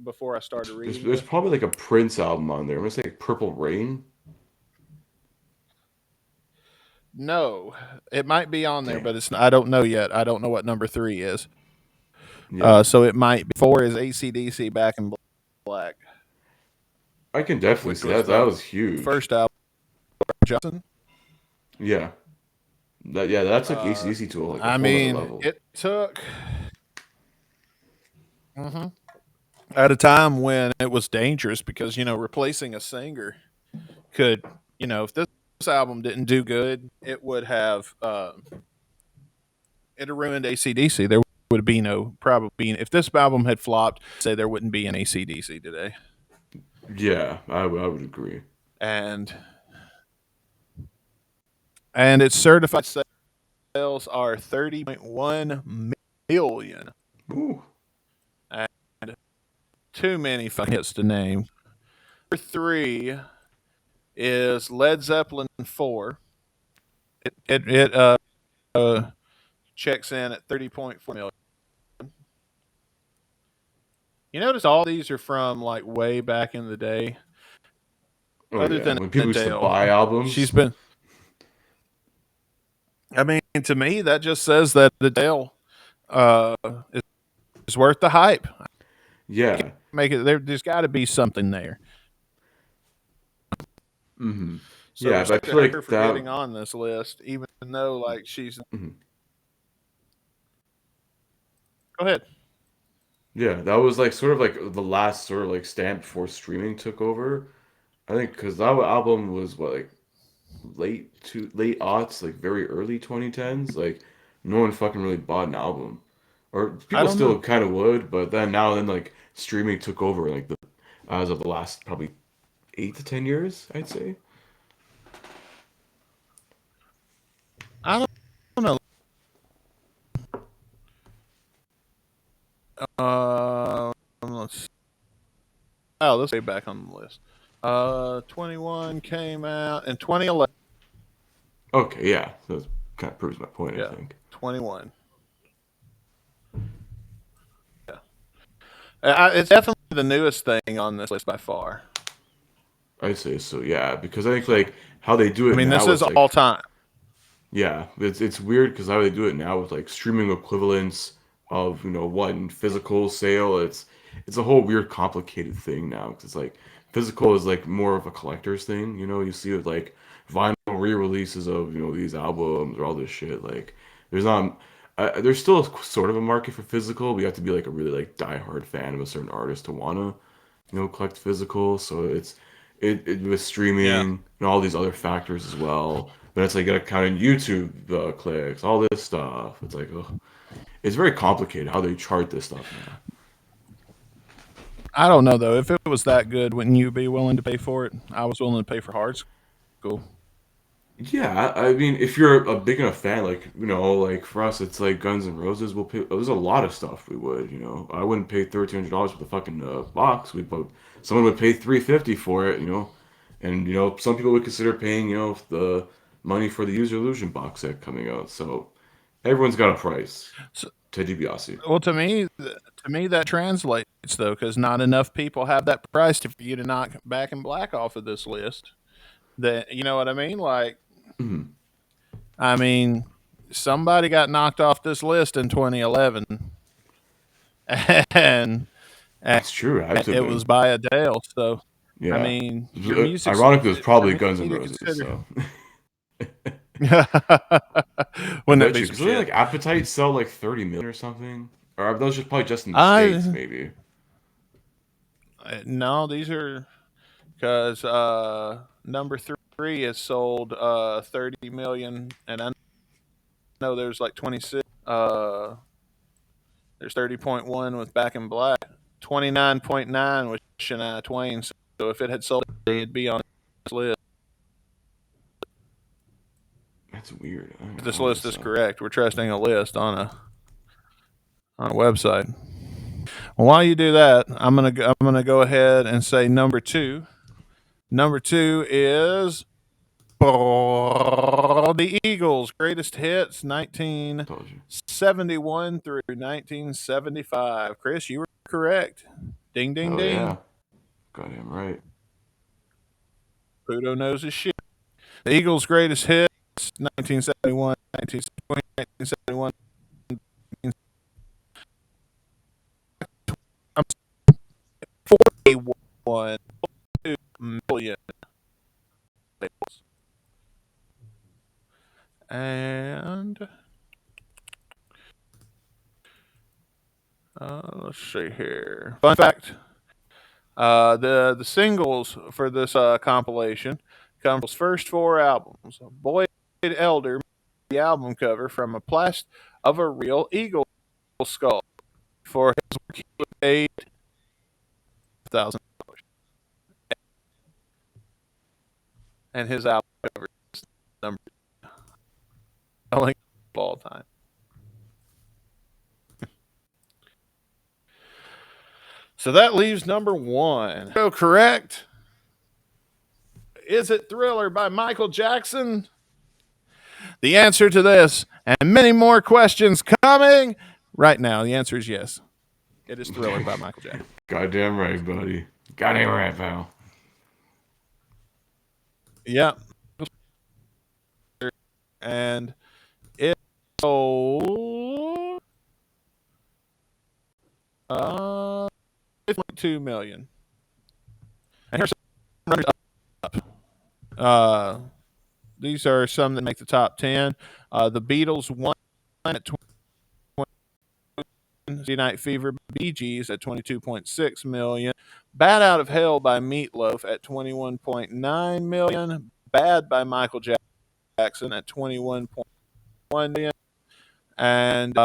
before I started reading There's this. probably like a Prince album on there. I'm gonna say Purple Rain. No, it might be on there, Damn. but it's. I don't know yet. I don't know what number 3 is. Yeah. So it might be 4 is AC/DC Back in Black. I can definitely Which see was that. That the was huge. First album, Justin. Yeah. That took AC/DC to like a I whole mean, other level. it took at a time when it was dangerous because replacing a singer could if this album didn't do good, it would have it ruined AC/DC. There would be no probably if this album had flopped, say there wouldn't be an AC/DC today. Yeah, I would agree. And its certified sales are 30.1 million. Ooh. And too many fucking hits to name. Number 3 is Led Zeppelin 4. It checks in at 30.4 million. You notice all these are from like way back in the day. Oh, Other yeah. than When people used to Adele, buy albums. she's been. I mean, to me, that just says that Adele uh, is worth the hype. Yeah. Make it there's got to be something there. Mm-hmm. So Yeah, but I respect to feel her like for that. getting on this list, even though like she's. Mhm. Go ahead. Yeah, that was like sort of like the last sort of like stamp before streaming took over. I think because that album was what like late aughts, like very early 2010s. Like no one fucking really bought an album, or I people don't still know. kind of would, but then like streaming took over like the as of the last probably 8 to 10 years, I'd say. I don't know. Let's. Oh, let's get back on the list. 21 came out in 2011. Okay, yeah, that kind of proves my point, I Yeah, think. 21. Yeah, it's definitely the newest thing on this list by far. I'd say so, yeah, because I think like how they do I it mean, this now is is all like time. yeah, it's weird because how they do it now with like streaming equivalents of one physical sale. It's a whole weird complicated thing now because it's like physical is like more of a collector's thing. You see with like vinyl re-releases of these albums or all this shit. Like there's not there's still sort of a market for physical, but you have to be like a really like diehard fan of a certain artist to wanna collect physical. So it with Yeah, streaming and all these other factors as well. But it's like you gotta count in YouTube clicks, all this stuff. It's like, ugh. It's very complicated how they chart this stuff now. I don't know though. If it was that good, wouldn't you be willing to pay for it? I was willing to pay for Hard School. Yeah, I mean, if you're a big enough fan, like like for us, it's like Guns N' Roses. We'll pay. There's a lot of stuff we would. I wouldn't pay $1,300 for the fucking box. Someone would pay $350 for it. And some people would consider paying the money for the User Illusion box set coming out. So everyone's got a price. So, Ted DiBiase. well, to me that translates though, because not enough people have that price for you to knock Back in Black off of this list. That you know what I mean? Like, Mhm. I mean, somebody got knocked off this list in 2011, and That's true. It had to have it was been. by Adele. So, I Yeah. mean, your music's Ironically, it was I probably mean, Guns you N' need to Roses. consider. So I Wouldn't that bet be you some because like shit? Appetite sell like 30 million or something, or are those just probably just in the states I maybe? no, these are because number 3 is sold 30 million, and I know there's like 26. There's 30.1 with Back in Black, 29.9 with Shania Twain. So if it had sold, it'd be on this list. That's weird. I don't If know this how list this, is correct, we're trusting a list on a website. Well, while you do that, I'm gonna go ahead and say number 2. Number 2 is the Eagles' greatest hits, told you. 1971 through 1975. Chris, you were correct. Ding, ding, Hell ding. yeah. Goddamn right. Caputo knows his shit. The Eagles' greatest hits, 1971, 1971. 41 million. And let's see here. Fun fact: the singles for this compilation come from his first 4 albums. Boyd Elder made the album cover from a plaster of a real eagle skull. For his work, he was paid $1,000, and his album cover is number selling of all time. So that leaves number 1. So correct. Is it Thriller by Michael Jackson? The answer to this and many more questions coming right now. The answer is yes. It is Thriller by Michael Jackson. Goddamn right, buddy. Goddamn right, pal. Yep. And it sold 5.2 million. And here's some runners up. These are some that make the top 10. The Beatles won at 20. Night Fever, Bee Gees at 22.6 million. Bad Out of Hell by Meatloaf at 21.9 million. Bad by Michael Jackson at 21.1 million. And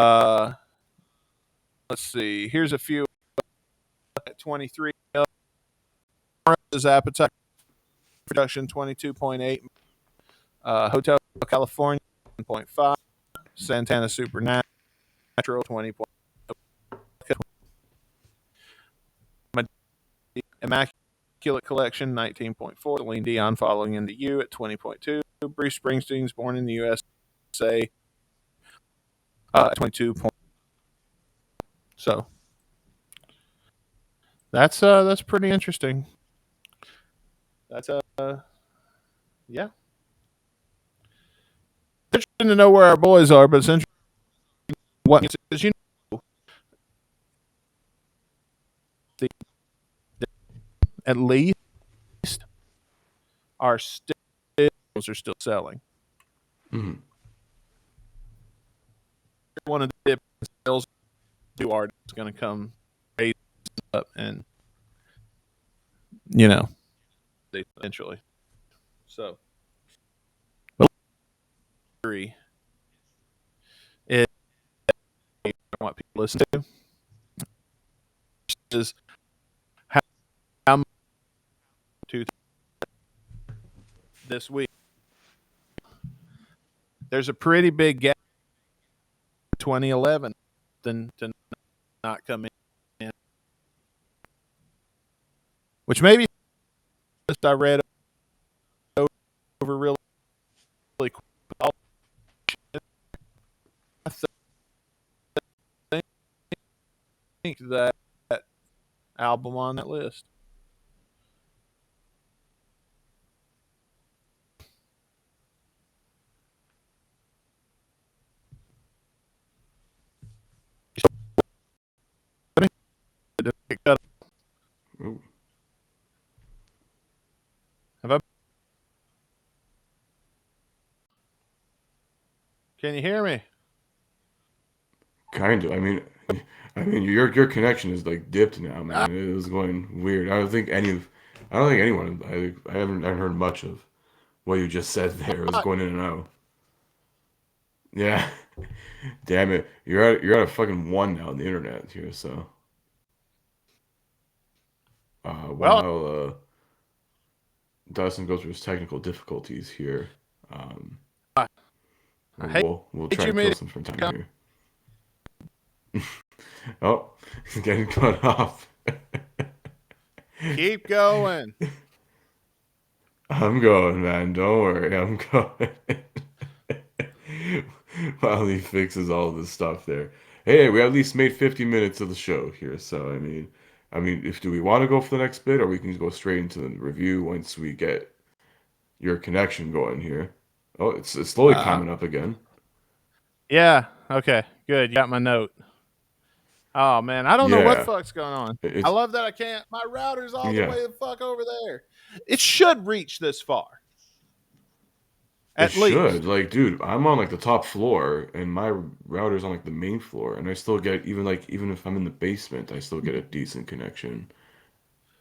let's see. Here's a few at 23 million. Mara's Appetite Production 22.8. Hotel California 1.5. Santana Supernatural 20. Immaculate Collection 19.4. Celine Dion Following Into You at 20.2. Bruce Springsteen's Born in the USA at 22. So that's pretty interesting. That's yeah. Interesting to know where our boys are, but it's interesting what because you know at least our stills are still selling. Mm-hmm. One of the stills, new artists is going to come raise up and eventually. So, three is what people listen to. Is how much to this week. There's a pretty big gap. 2011 to not come in, which maybe I read over really quick. I think that album on that list. Ooh. Can you hear me? Kind of. I mean, your connection is like dipped now, man. It was going weird. I don't think anyone. I haven't heard much of what you just said there. It was going in and out. Yeah. Damn it. You're at a fucking 1 now on the internet here. So. Well, while Dustin goes through his technical difficulties here. Um, I hate, we'll hate try you, and kill me. some from time here. Oh, he's getting cut off. Keep going. I'm going, man. Don't worry, I'm going. While he fixes all this stuff there. Hey, we at least made 50 minutes of the show here, so if do we want to go for the next bit, or we can go straight into the review once we get your connection going here. Oh, it's slowly Uh, climbing up again. yeah. Okay. Good. You got my note. Oh man, I don't know what the Yeah, fuck's going on. I it's love that I can't. My router's all the yeah. way the fuck over there. It should reach this far, It at should. least. Like, dude, I'm on like the top floor and my router's on like the main floor and I still get even if I'm in the basement, I still get a decent connection.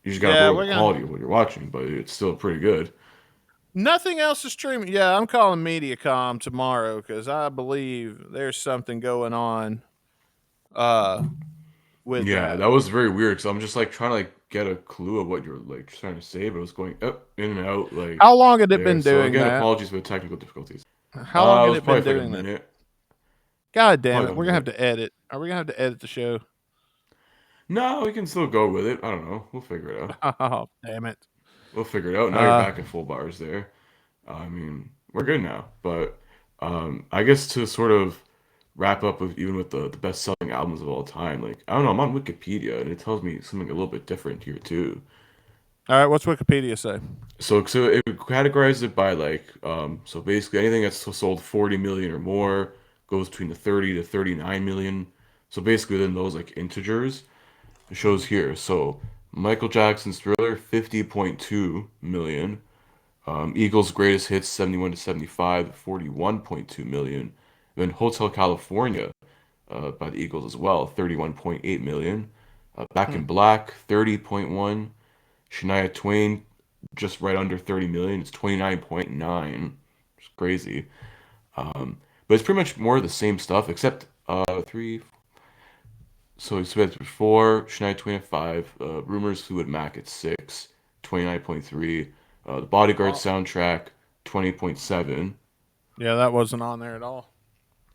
You just gotta Yeah, lower the we're gonna. quality of what you're watching, but it's still pretty good. Nothing else is streaming. Yeah, I'm calling MediaCom tomorrow because I believe there's something going on. Uh, with Yeah, that. that was very weird because I'm just like trying to like get a clue of what you're like trying to say, but it was going up in and out like How long had it there. been So doing again, that? apologies for the technical difficulties. How long It had was it been probably for like a doing that? minute. God damn Probably it. a We're gonna have minute. to edit. Are we gonna have to edit the show? No, we can still go with it. I don't know. We'll figure it out. Oh, damn it. We'll figure it out. Now you're Uh back in full bars there. We're good now. But I guess to sort of wrap up with even with the best selling albums of all time, like I don't know, I'm on Wikipedia and it tells me something a little bit different here too. all right, what's Wikipedia say? So it categorizes it by like so basically anything that's sold 40 million or more goes between the 30 to 39 million. So basically within those like integers, it shows here. So Michael Jackson's Thriller 50.2 million. Eagles' greatest hits 71 to 75, 41.2 million. Then Hotel California by the Eagles as well, 31.8 million. Back Hmm. in Black, 30.1. Shania Twain, just right under 30 million. It's 29.9. It's crazy. But it's pretty much more of the same stuff, except three. So it's at 4, Shania Twain at 5, Rumors Fleetwood Mac at 6, 29.3. The Bodyguard Oh, soundtrack, 20.7. yeah, that wasn't on there at all.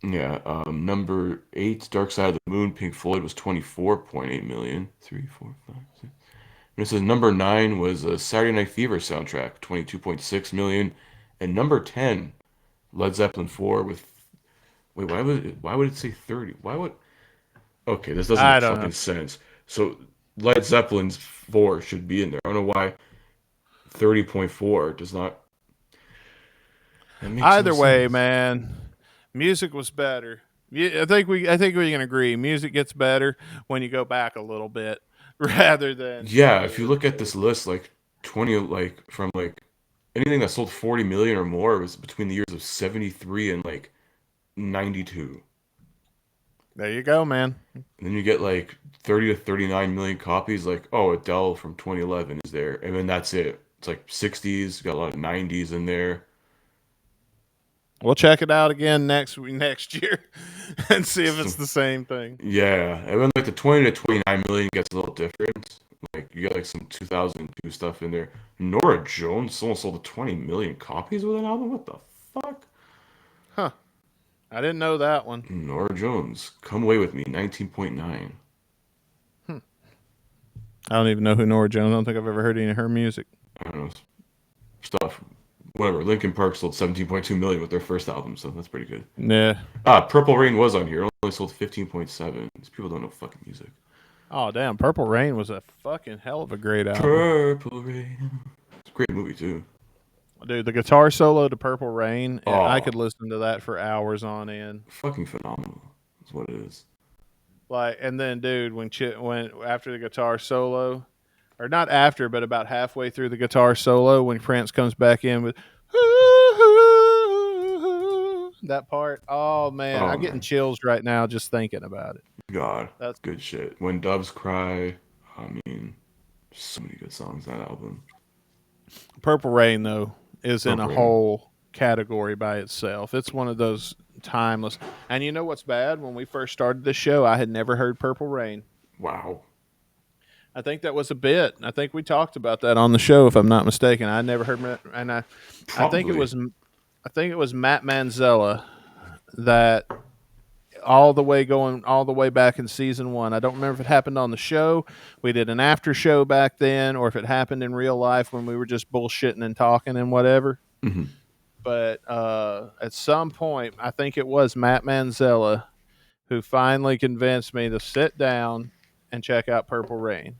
Yeah, number 8, Dark Side of the Moon, Pink Floyd was 24.8 million. 3, 4, 5, 6. And it says number 9 was a Saturday Night Fever soundtrack, 22.6 million. And number 10, Led Zeppelin 4 with, wait, why would it say 30? Why would, okay, this doesn't I make don't know. fucking sense. So Led Zeppelin's 4 should be in there. I don't know why 30.4 does not, that makes no Either way, sense. man, music was better. I think we can agree. Music gets better when you go back a little bit, rather than Yeah, if you earlier look at days. this list, like 20, like from like anything that sold 40 million or more was between the years of 73 and like 92. There you go, man. And then you get like 30 to 39 million copies, like, oh, Adele from 2011 is there. And then that's it. It's like 60s, got a lot of 90s in there. We'll check it out again next year and see if it's the same thing. Yeah, and then like the 20 to 29 million gets a little different. Like you got like some 2002 stuff in there. Nora Jones almost sold 20 million copies with an album. What the fuck? Huh. I didn't know that one. Nora Jones, Come Away With Me, 19.9. I don't even know who Nora Jones. I don't think I've ever heard any of her music. I don't know stuff. Whatever. Linkin Park sold 17.2 million with their first album, so that's pretty good. Yeah. Purple Rain was on here. Only sold 15.7. These people don't know fucking music. Oh damn, Purple Rain was a fucking hell of a great album. Purple Rain. It's a great movie too. Dude, the guitar solo to Purple Rain, I Oh, could listen to that for hours on end. fucking phenomenal. That's what it is. Like, and then, dude, when after the guitar solo, or not after, but about halfway through the guitar solo, when Prince comes back in with that part, oh man, Oh I'm getting man, chills right now just thinking about it. God, That's good shit. When Doves Cry. I mean, so many good songs on that album. Purple Rain though is in a Purple Rain. whole category by itself. It's one of those timeless. And you know what's bad? When we first started this show, I had never heard Purple Rain. Wow. I think that was a bit. I think we talked about that on the show, if I'm not mistaken. I never heard, and I think it Probably. was, I think it was Matt Manzella that all the way going all the way back in season 1. I don't remember if it happened on the show. We did an after show back then, or if it happened in real life when we were just bullshitting and talking and whatever. Mhm. But at some point, I think it was Matt Manzella who finally convinced me to sit down and check out Purple Rain.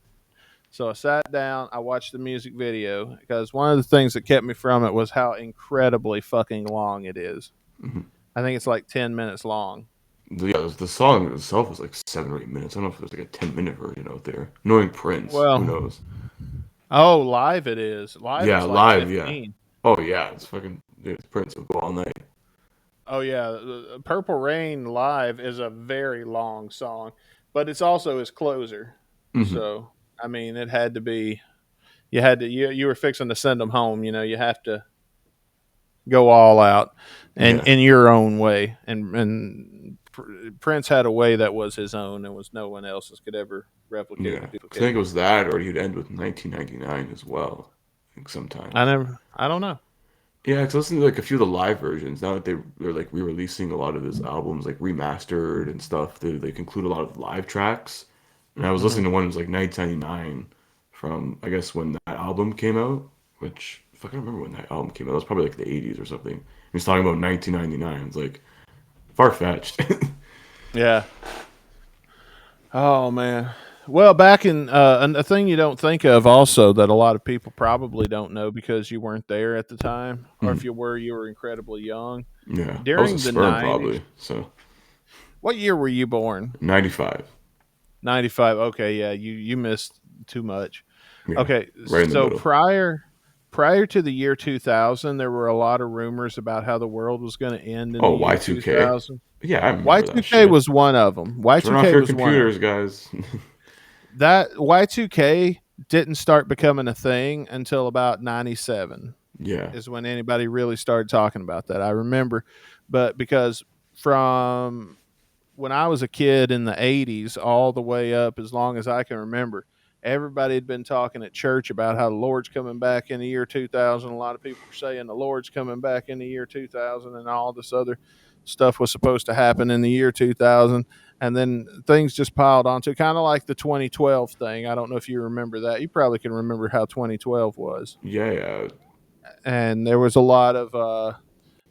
So I sat down, I watched the music video because one of the things that kept me from it was how incredibly fucking long it is. Mhm. I think it's like 10 minutes long. Yeah, the song itself was like 7 or 8 minutes. I don't know if there's like a 10-minute version out there. Knowing Prince, who Well, knows? oh, live it is. Live Yeah, it's like live, yeah. 15. Oh yeah, it's fucking dude, Prince will go all night. Oh yeah, Purple Rain live is a very long song, but it's also his closer. Mhm. So, I mean, it had to be you were fixing to send them home, you have to go all out and Yeah. in your own way. And Prince had a way that was his own and was no one else's could ever replicate Yeah. or 'Cause I think duplicate. it was that, or he'd end with 1999 as well. I think sometimes. I don't know. Yeah, because listening to like a few of the live versions, now that they're like re-releasing a lot of his albums, like remastered and stuff, they like include a lot of live tracks. And I was Hmm. listening to one that was like 1999 from I guess when that album came out, which if I can remember when that album came out, it was probably like the 80s or something. He was talking about 1999. It's like far fetched. Yeah. Oh man. Well, back in and a thing you don't think of also that a lot of people probably don't know because you weren't there at the time, or if you were, you were incredibly young. Yeah, I was a During the sperm 90s, probably. So what year were you born? 95. 95. Okay, yeah, you missed too much. Yeah, Okay, right in the so middle. prior to the year 2000, there were a lot of rumors about how the world was going to end in Oh, the year Y2K. 2000. Yeah, I remember that Y2K shit. was one of them. Turn off Y2K your was one of them. computers, guys. That Y2K didn't start becoming a thing until about 97 Yeah. is when anybody really started talking about that. I remember, but because from when I was a kid in the 80s all the way up as long as I can remember, everybody had been talking at church about how the Lord's coming back in the year 2000. A lot of people were saying the Lord's coming back in the year 2000 and all this other stuff was supposed to happen in the year 2000. And then things just piled onto kind of like the 2012 thing. I don't know if you remember that. You probably can remember how 2012 was. Yeah, yeah. And there was a lot of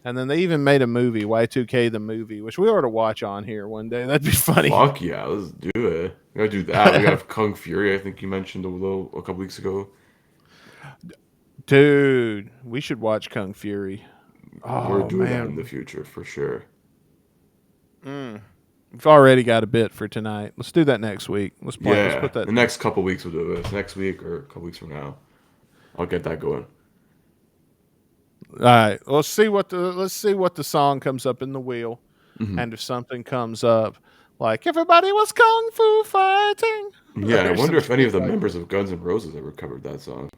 and then they even made a movie, Y2K the movie, which we ought to watch on here one day. That'd be funny. Fuck yeah, let's do it. We gotta do that. We got Kung Fury, I think you mentioned a couple weeks ago. Dude, we should watch Kung Fury. We're Oh doing that in the man. future for sure. We've already got a bit for tonight. Let's do that next week. Let's Yeah, put that. the next couple weeks we'll do it. Next week or a couple weeks from now. I'll get that going. All right. Let's see what the song comes up in the wheel. Mhm. And if something comes up like everybody was kung fu fighting. Yeah, and I or wonder if some any of shit the like- members of Guns N' Roses ever covered that song.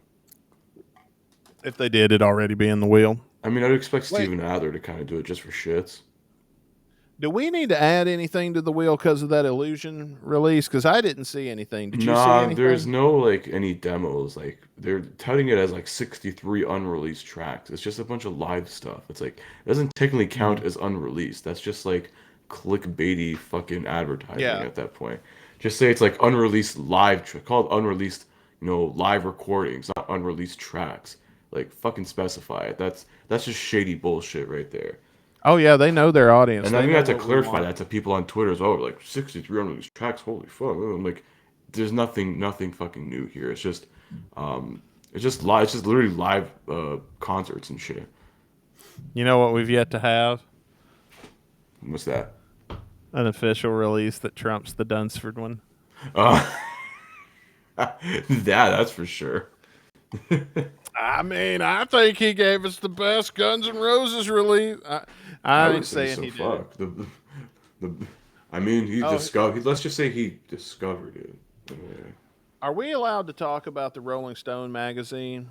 if they did, it'd already be in the wheel. I mean, I'd expect Wait. Steven Adler to kind of do it just for shits. Do we need to add anything to the wheel because of that Illusion release? Because I didn't see anything. Did you see Nah, anything? there's no like any demos. Like they're touting it as like 63 unreleased tracks. It's just a bunch of live stuff. It's like it doesn't technically count as unreleased. That's just like clickbaity fucking advertising Yeah. at that point. Just say it's like unreleased live call it unreleased, live recordings, not unreleased tracks. Like fucking specify it. That's just shady bullshit right there. Oh yeah, they know their audience. And They then we know have to what we clarify want. that to people on Twitter as well. Like 63 unreleased tracks, holy fuck. I'm like, there's nothing fucking new here. It's just live. It's just literally live concerts and shit. You know what we've yet to have? What's that? An official release that trumps the Dunsford one. Yeah, that's for sure. I mean, I think he gave us the best Guns N' Roses release. I would ain't say saying so. he did. Fuck. I mean, he Oh. discovered. Let's just say he discovered it. Yeah. Are we allowed to talk about the Rolling Stone magazine?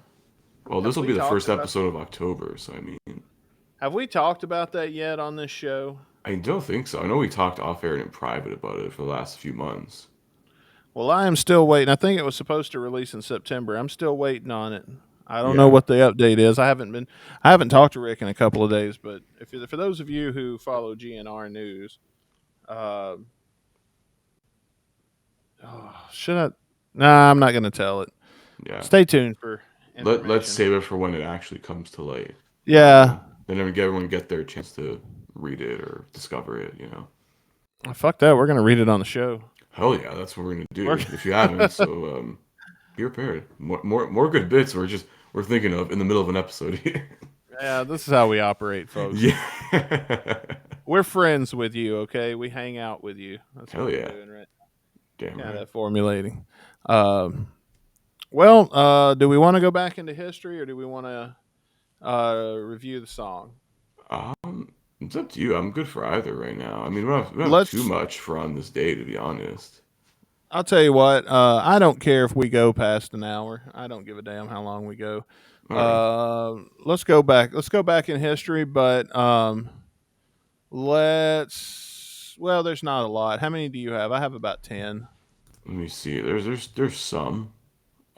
Well, this will we be the talked first about- episode of October, so I mean, Have we talked about that yet on this show? I don't think so. I know we talked off air and in private about it for the last few months. Well, I am still waiting. I think it was supposed to release in September. I'm still waiting on it. I don't know Yeah. what the update is. I haven't talked to Rick in a couple of days, but if for those of you who follow GNR news, uh, should I? Nah, I'm not going to tell it. Yeah. Stay tuned for Let's information. save it for when it actually comes to light. Yeah, Then everyone get their chance to read it or discover it. fuck that. We're going to read it on the show. Hell yeah, that's what we're gonna do. We're- If you haven't, so be prepared. More good bits. We're thinking of in the middle of an episode here. Yeah, this is how we operate, folks. Yeah. We're friends with you, okay? We hang out with you. That's Hell what yeah. we're doing, right? Damn Kind of right. that formulating. Well, do we want to go back into history or do we want to review the song? It's up to you. I'm good for either right now. I mean, we don't have too Let's. much for on this day, to be honest. I'll tell you what. I don't care if we go past an hour. I don't give a damn how long we go. All right. Let's go back. Let's go back in history, but let's. Well, there's not a lot. How many do you have? I have about 10. Let me see. There's some.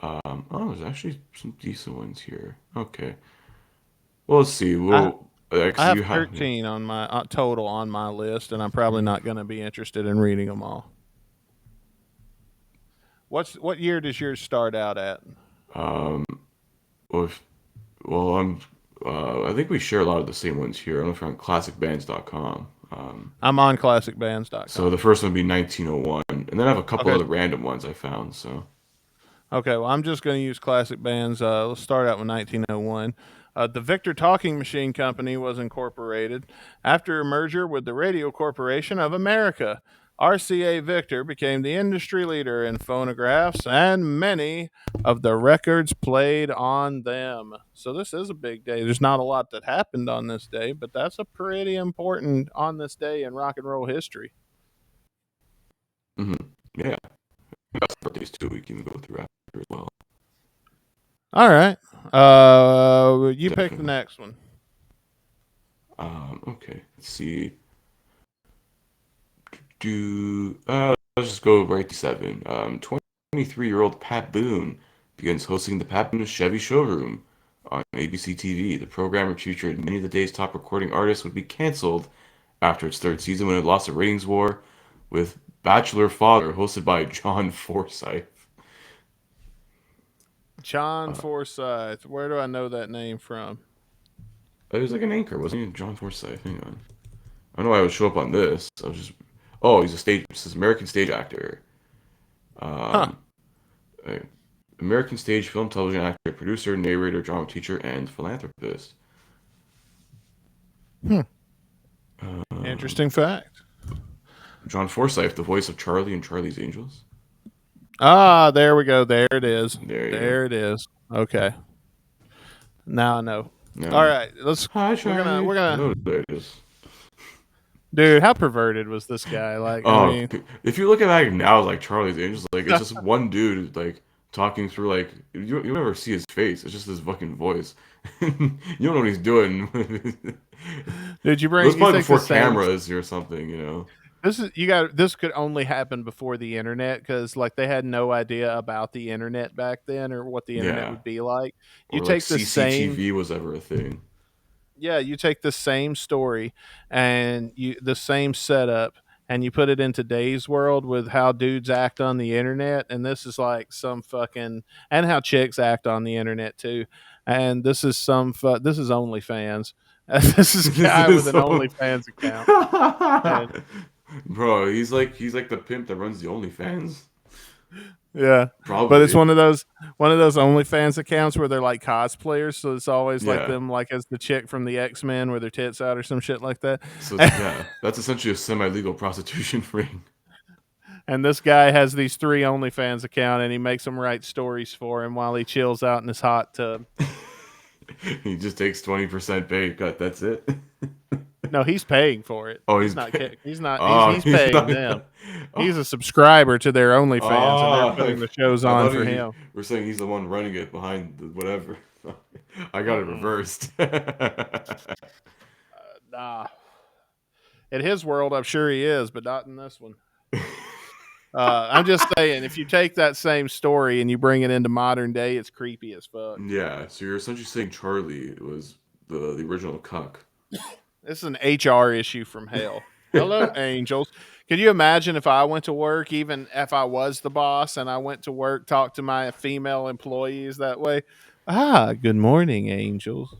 Oh, there's actually some decent ones here. Okay. Well, let's see. I Well, I actually, have you have. 13 on my total on my list, and I'm probably not going to be interested in reading them all. What year does yours start out at? Um. Well, well, I think we share a lot of the same ones here. I don't know if you're on classicbands.com. I'm on classicbands.com. So the first one would be 1901, and then I have a couple Okay. other random ones I found. So Okay, well, I'm just going to use classic bands. Let's start out with 1901. The Victor Talking Machine Company was incorporated after a merger with the Radio Corporation of America. RCA Victor became the industry leader in phonographs and many of the records played on them. So this is a big day. There's not a lot that happened on this day, but that's a pretty important on this day in rock and roll history. hmm yeah, we got some birthdays too. We can go through after as well. All right. You pick the Definitely. next one. Okay. Let's see. Let's just go right to seven. 23-year-old Pat Boone begins hosting the Pat Boone Chevy Showroom on ABC TV. The program, which featured many of the day's top recording artists, would be canceled after its third season when it lost a ratings war with Bachelor Father, hosted by John Forsythe. John Uh, Forsythe. Where do I know that name from? it was like an anchor, wasn't he? John Forsythe. Hang on. I don't know why it would show up on this. I was just. Oh, he's this is American stage actor. Huh. Um, uh, American stage, film, television actor, producer, narrator, drama teacher, and philanthropist. Hmm. Um, Interesting fact. John Forsythe, the voice of Charlie and Charlie's Angels. Ah, there we go. There it is. There you go. There it is. Okay. Now I know. All No. right. Let's. Hi, We're gonna. Charlie. We're gonna. Oh, there it is. Dude, how perverted was this guy? Like, I Oh, mean, if you look at that now, like Charlie's Angels, like it's just one dude like talking through like you never see his face. It's just his fucking voice. You don't know what he's doing. did you It was bring? You probably think the before same? cameras or something. This is you got. This could only happen before the internet because like they had no idea about the internet back then or what the internet Yeah. would be like. You Or like take the same. CCTV was ever a thing. Yeah, you take the same story and the same setup and you put it in today's world with how dudes act on the internet and this is like some fucking and how chicks act on the internet too. And this is this is OnlyFans. This is a guy with an So, OnlyFans account. And bro, he's like the pimp that runs the OnlyFans. yeah. But it's Probably. one of those OnlyFans accounts where they're like cosplayers, so it's always like Yeah. them like as the chick from the X-Men with their tits out or some shit like that. So yeah, that's essentially a semi-legal prostitution ring. And this guy has these 3 OnlyFans account, and he makes them write stories for him while he chills out in his hot tub. He just takes 20% pay cut. That's it. No, he's paying for it. Oh, He's not. He's not. Oh, He's paying them. Oh, He's a subscriber to their OnlyFans, and they're oh, putting the shows I on thought for he him. we're saying he's the one running it behind the whatever. I got it Mm-mm. reversed. Nah. In his world, I'm sure he is, but not in this one. I'm just saying, if you take that same story and you bring it into modern day, it's creepy as fuck. Yeah, so you're essentially saying Charlie was the original cuck. This is an HR issue from hell. Hello, angels. Could you imagine if I went to work, even if I was the boss and I went to work, talk to my female employees that way? Ah, good morning, angels.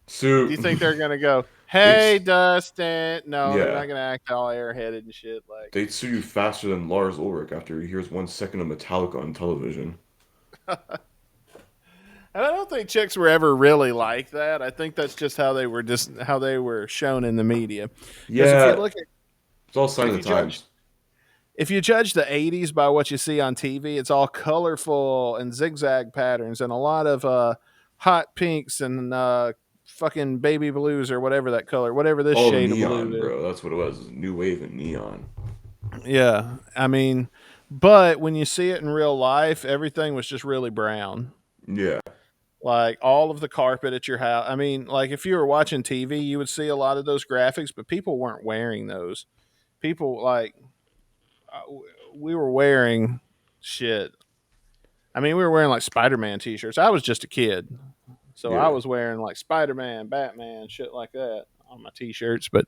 So Do you think they're going to go, hey, it's Dustin? No, they're not yeah, going to act all airheaded and shit. Like, they'd sue you faster than Lars Ulrich after he hears 1 second of Metallica on television. and I don't think chicks were ever really like that. I think that's just how they were shown in the media. Because Yeah, it's all sign if of you the judge times. if you judge the 80s by what you see on TV, it's all colorful and zigzag patterns and a lot of hot pinks and fucking baby blues or whatever that color, whatever this All shade of neon, blue is. bro. That's what it was. New wave and neon. Yeah. I mean, but when you see it in real life, everything was just really brown. Yeah, Like all of the carpet at your house. I mean, like if you were watching TV, you would see a lot of those graphics, but people weren't wearing those. People like we were wearing shit. I mean, we were wearing like Spider-Man t-shirts. I was just a kid, so I yeah, was wearing like Spider-Man, Batman, shit like that on my t-shirts. But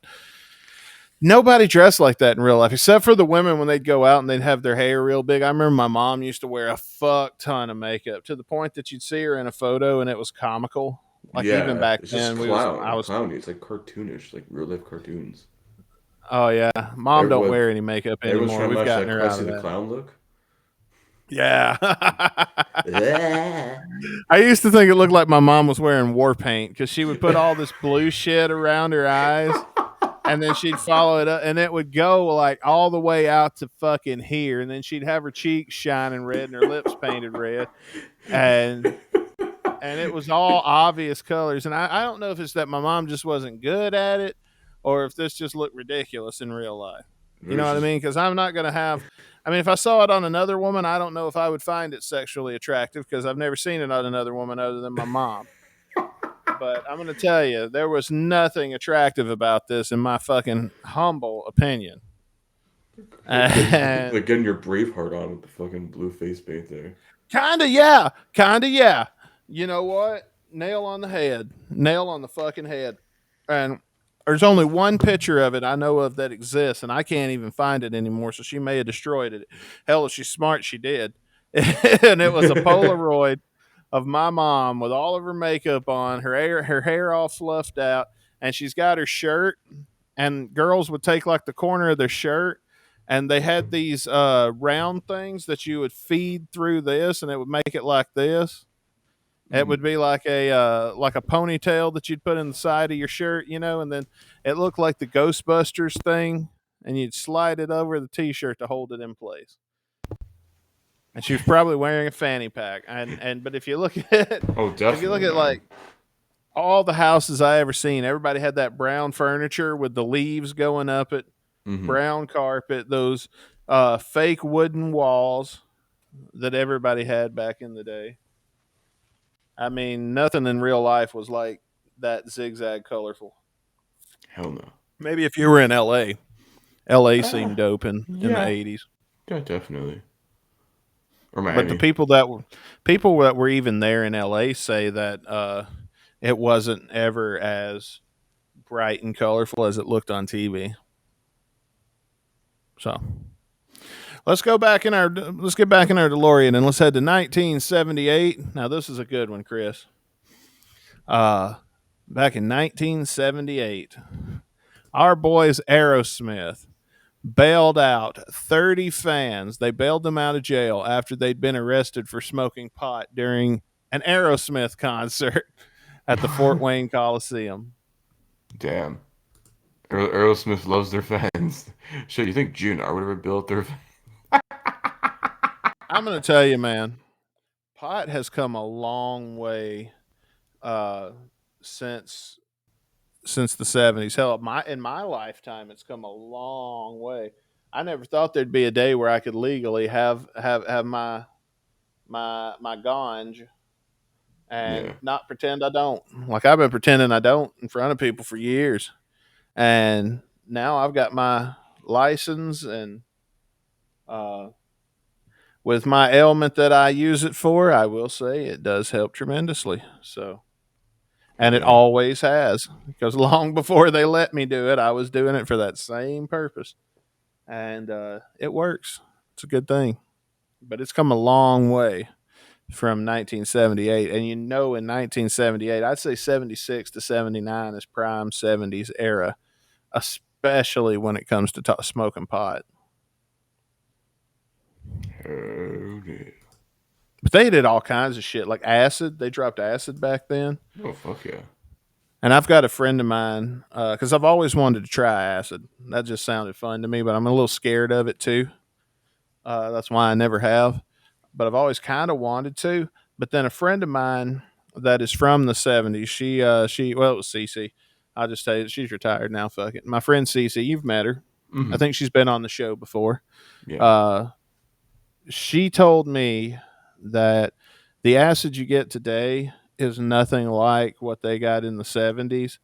nobody dressed like that in real life, except for the women when they'd go out and they'd have their hair real big. I remember my mom used to wear a fuck ton of makeup to the point that you'd see her in a photo and it was comical. Like even yeah. back It's just then, I was. clowny. It's like cartoonish, like real life cartoons. Oh yeah, mom don't Everyone, wear any makeup everyone's anymore. trying to We've match gotten that her out Krusty of the that. Clown look. Yeah. Yeah. I used to think it looked like my mom was wearing war paint because she would put all this blue shit around her eyes and then she'd follow it up and it would go like all the way out to fucking here. And then she'd have her cheeks shining red and her lips painted red. And it was all obvious colors. And I don't know if it's that my mom just wasn't good at it or if this just looked ridiculous in real life. You Maybe know it's what I just mean? Because I'm not going to have. I mean, if I saw it on another woman, I don't know if I would find it sexually attractive because I've never seen it on another woman other than my mom. But I'm going to tell you, there was nothing attractive about this, in my fucking humble opinion. And like getting your Braveheart on with the fucking blue face paint there. kinda, yeah, kinda, yeah. You know what? Nail on the head, nail on the fucking head. And there's only one picture of it I know of that exists, and I can't even find it anymore. So she may have destroyed it. Hell, if she's smart, she did. And it was a Polaroid of my mom with all of her makeup on, her hair all fluffed out, and she's got her shirt. And girls would take like the corner of their shirt, and they had these round things that you would feed through this, and it would make it like this. It Mhm. would be like a ponytail that you'd put in the side of your shirt, you know, and then it looked like the Ghostbusters thing, and you'd slide it over the t-shirt to hold it in place. And she was probably wearing a fanny pack. And but if you look at Oh, if you look definitely, at man. like all the houses I ever seen, everybody had that brown furniture with the leaves going up it, Hmm. brown carpet, those fake wooden walls that everybody had back in the day. I mean, nothing in real life was like that zigzag colorful. Hell no. Maybe if you were in LA. LA seemed Ah, dope in the yeah, 80s. yeah, definitely. Or But the Miami. people that were even there in LA say that it wasn't ever as bright and colorful as it looked on TV. So let's get back in our DeLorean and let's head to 1978. Now this is a good one, Chris. Uh, Back in 1978, our boys Aerosmith bailed out 30 fans. They bailed them out of jail after they'd been arrested for smoking pot during an Aerosmith concert at the Fort Wayne Coliseum. Damn. Aerosmith loves their fans. Shit, you think GNR would ever build their? I'm going to tell you, man, pot has come a long way uh, since the 70s. Hell, in my lifetime, it's come a long way. I never thought there'd be a day where I could legally have my ganj and Yeah. not pretend I don't. Like I've been pretending I don't in front of people for years, and now I've got my license and With my ailment that I use it for, I will say it does help tremendously. So, and it Yeah. always has, because long before they let me do it, I was doing it for that same purpose, and it works. It's a good thing, but it's come a long way from 1978. And in 1978, I'd say 76 to 79 is prime 70s era, especially when it comes to smoking pot. Oh, yeah. But they did all kinds of shit, like acid. They dropped acid back then. Oh, fuck yeah. And I've got a friend of mine, because I've always wanted to try acid. That just sounded fun to me, but I'm a little scared of it too. That's why I never have. But I've always kind of wanted to. But then a friend of mine that is from the 70s, well, it was Cece. I'll just tell you, she's retired now. Fuck it. My friend Cece, you've met her. I think she's been on the show before. Yeah. She told me that the acid you get today is nothing like what they got in the 70s,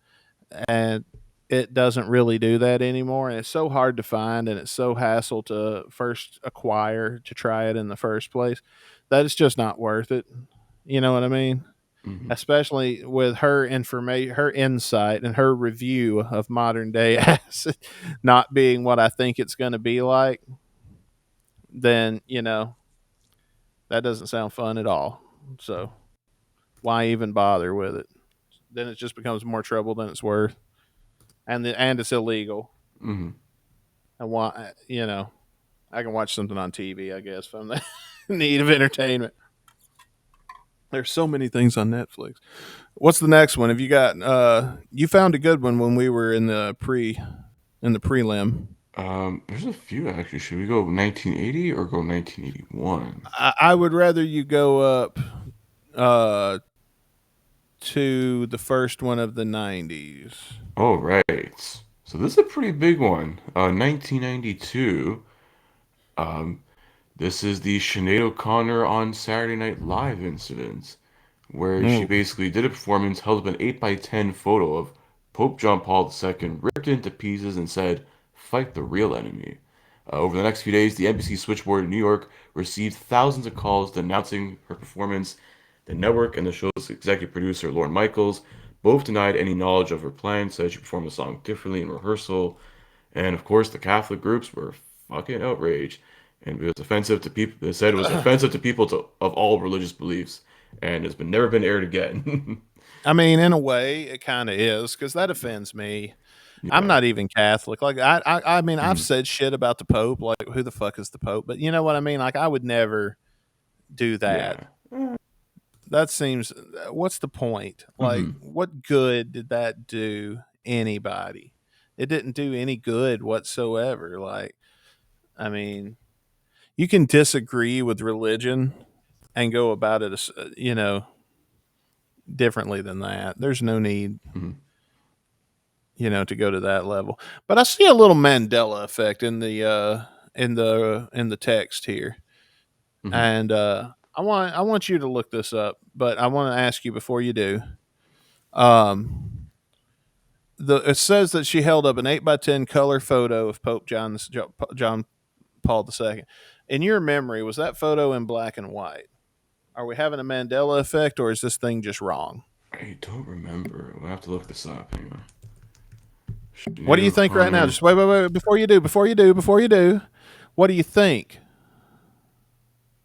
and it doesn't really do that anymore, and it's so hard to find, and it's so hassle to first acquire to try it in the first place, that it's just not worth it. You know what I mean? Especially with her information, her insight, and her review of modern day acid not being what I think it's going to be like, then that doesn't sound fun at all. So why even bother with it? Then it just becomes more trouble than it's worth, and it's illegal. Mm-hmm. And why, I can watch something on TV, I guess, if I'm in need of entertainment. There's so many things on Netflix. What's the next one? Have you got? You found a good one when we were in the prelim. There's a few actually. Should we go 1980 or go 1981? I would rather you go up to the first one of the 90s. Oh, right. So this is a pretty big one. 1992. This is the Sinead O'Connor on Saturday Night Live incident, where she basically did a performance, held up an 8x10 photo of Pope John Paul II, ripped it into pieces, and said, "Fight the real enemy." Over the next few days, the NBC switchboard in New York received thousands of calls denouncing her performance. The network and the show's executive producer, Lorne Michaels, both denied any knowledge of her plan, said she performed the song differently in rehearsal. And of course, the Catholic groups were fucking outraged. And it was offensive to people. They said it was offensive to people of all religious beliefs, and it's never been aired again. I mean, in a way, it kind of is, because that offends me. I'm Yeah. not even Catholic. Like I mean, I've said shit about the Pope. Like, who the fuck is the Pope? But you know what I mean. Like, I would never do that. Yeah. That seems. What's the point? Like, what good did that do anybody? It didn't do any good whatsoever. Like, I mean, you can disagree with religion and go about it, differently than that. There's no need, to go to that level. But I see a little Mandela effect in the text here, and I want you to look this up. But I want to ask you before you do. It says that she held up an 8x10 color photo of Pope John Paul II. In your memory, was that photo in black and white? Are we having a Mandela effect, or is this thing just wrong? I don't remember. We'll have to look this up. Hang on. What do you think right now? Just wait. Before you do. What do you think?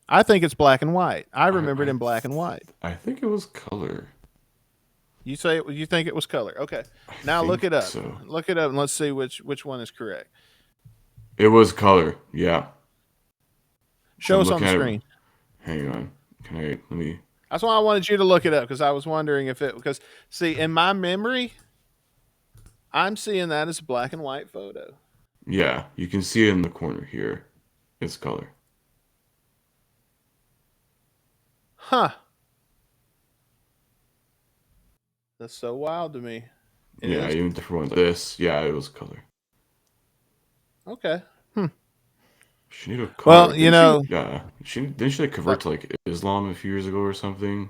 I think it's black and white. I remember it in black and white. I think it was color. You think it was color. Okay. Now look it up. So. Look it up and let's see which one is correct. It was color. Yeah. Show us on the screen. Hang on. Let me. That's why I wanted you to look it up, because I was wondering because see, in my memory, I'm seeing that as a black and white photo. Yeah, you can see it in the corner here. It's color. Huh. That's so wild to me. Even different ones. This, it was color. Okay. She needed a color. Well, didn't she convert to like Islam a few years ago or something?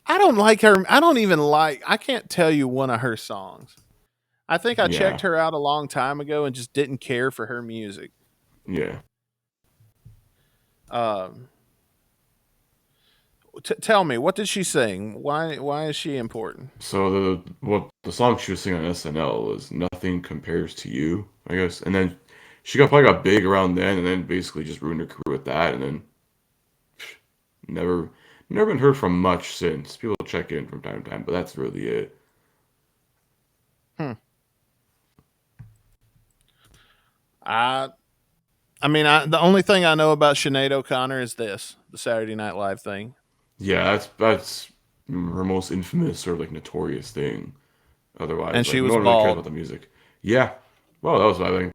I don't like her. I can't tell you one of her songs. I think I checked her out a long time ago and just didn't care for her music. Yeah. Um, tell me, what did she sing? Why is she important? So the song she was singing on SNL was "Nothing Compares to You," I guess, and then probably got big around then, and then basically just ruined her career with that, and then never never been heard from much since. People check in from time to time, but that's really it. Hmm. I the only thing I know about Sinead O'Connor is the Saturday Night Live thing. Yeah, that's her most infamous sort of like notorious thing. And Otherwise, she like no was one really cares about bald. the music. Yeah, well, that was I think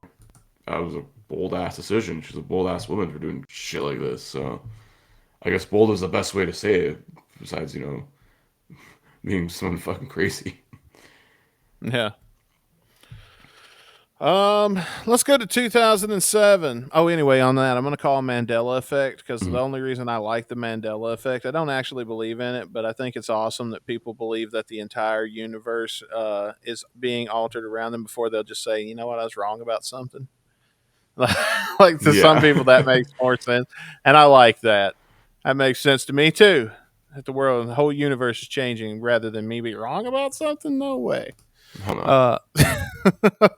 that was a bold ass decision. She's a bold ass woman for doing shit like this. So I guess bold is the best way to say it. Besides, being someone fucking crazy. Yeah. Let's go to 2007. Oh, anyway, on that, I'm going to call Mandela Effect because the Mhm. only reason I like the Mandela Effect, I don't actually believe in it, but I think it's awesome that people believe that the entire universe is being altered around them before they'll just say, you know what, I was wrong about something. Like to some Yeah. people, that makes more sense, and I like that. That makes sense to me too. That the whole universe is changing rather than me be wrong about something. No way. I don't know. Uh,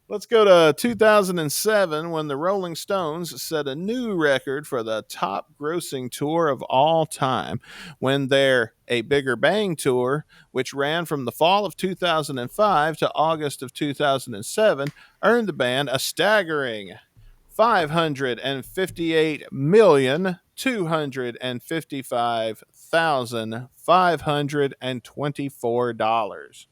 let's go to 2007 when the Rolling Stones set a new record for the top grossing tour of all time when their A Bigger Bang tour, which ran from the fall of 2005 to August of 2007, earned the band a staggering 558,255,524.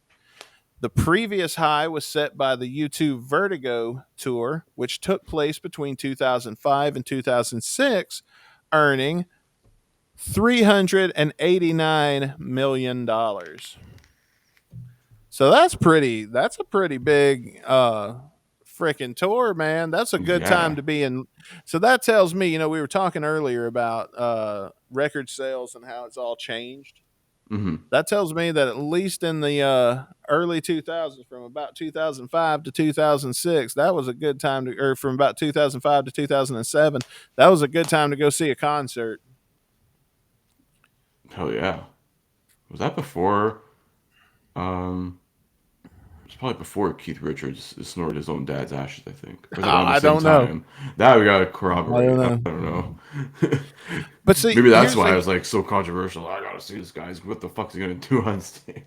The previous high was set by the U2 Vertigo tour, which took place between 2005 and 2006, earning $389 million. So that's a pretty big freaking tour, man. That's a good time Yeah. to be in. So that tells me, we were talking earlier about record sales and how it's all changed. Hmm. That tells me that at least in the early 2000s, from about 2005 to 2006, that was a good time to, or from about 2005 to 2007, that was a good time to go see a concert. Hell yeah. Was that before? Um, it's probably before Keith Richards snorted his own dad's ashes, I think. Or is it around the I same don't know. time? That we gotta I don't corroborate. I know. don't know. But see, Maybe that's here's why I the was like so controversial. I gotta see this guy's. What the fuck is he gonna do on stage?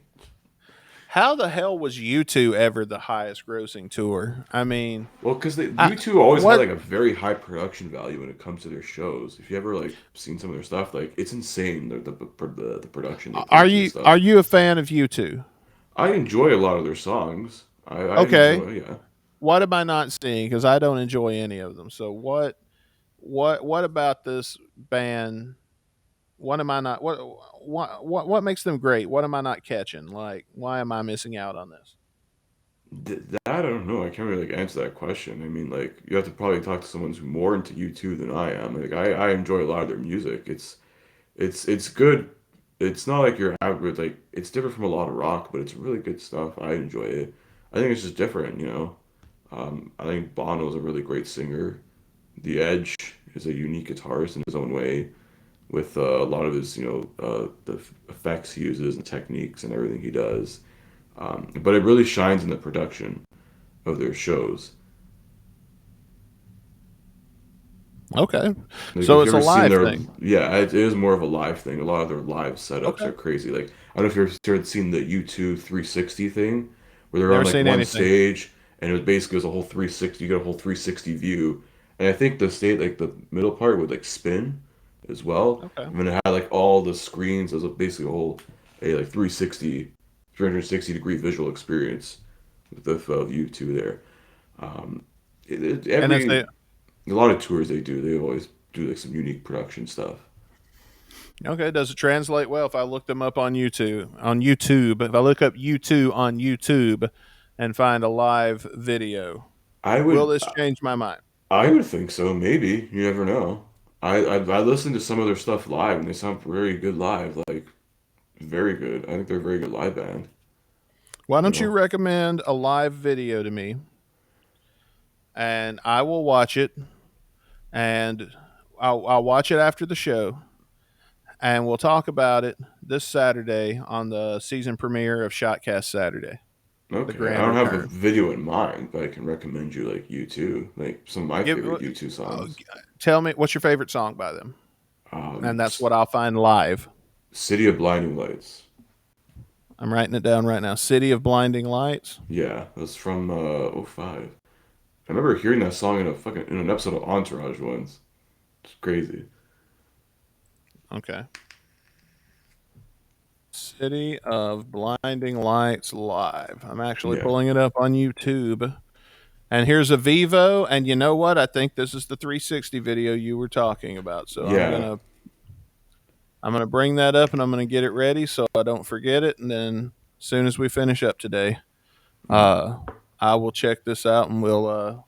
how the hell was U2 ever the highest grossing tour? I mean, Well, because I, you two always had what like a very high production value when it comes to their shows. If you ever like seen some of their stuff, like it's insane the production they put into the are stuff. you a fan of U2? I enjoy a lot of their songs. I Okay. enjoy, yeah. What am I not seeing? Because I don't enjoy any of them. So what about this band? What am I not? What makes them great? What am I not catching? Like, why am I missing out on this? That I don't know. I can't really like answer that question. I mean, like you have to probably talk to someone who's more into U2 than I am. Like I enjoy a lot of their music. It's good. It's not like your average like it's different from a lot of rock, but it's really good stuff. I enjoy it. I think it's just different. I think Bono's a really great singer. The Edge is a unique guitarist in his own way, with a lot of his the effects he uses and techniques and everything he does. But it really shines in the production of their shows. Okay, Like so if you it's a ever seen live their, thing. yeah, it is more of a live thing. A lot of their live setups Okay, are crazy. Like I don't know if you've ever seen the U2 360 thing, where they're on never like seen one anything. stage and it was a whole 360. You got a whole 360 view, and I think the state like the middle part would like spin as well. Okay, And then it had like all the screens as basically a whole a like 360 degree visual experience with the U2 there. Um, and if every they a lot of tours they always do like some unique production stuff. okay, does it translate well if I look them up on YouTube? On YouTube, if I look up U2 on YouTube and find a live video, I will would this change my mind? I would think so. Maybe you never know. I listened to some of their stuff live and they sound very good live. Like very good. I think they're a very good live band. Why You don't you know. recommend a live video to me, and I will watch it, and I'll watch it after the show, and we'll talk about it this Saturday on the season premiere of Shotcast Saturday. Okay, I Grand don't have a Return. video in mind, but I can recommend you like U2, like some of my Give, favorite U2 songs. tell me what's your favorite song by them, and that's S- what I'll find live. City of Blinding Lights. I'm writing it down right now. City of Blinding Lights. Yeah, that's from '05. I remember hearing that song in an episode of Entourage once. It's crazy. Okay. City of Blinding Lights live. I'm actually Yeah, pulling it up on YouTube. And here's a Vivo, and you know what? I think this is the 360 video you were talking about. So yeah. I'm gonna bring that up and I'm gonna get it ready so I don't forget it. And then as soon as we finish up today, uh, I will check this out and we'll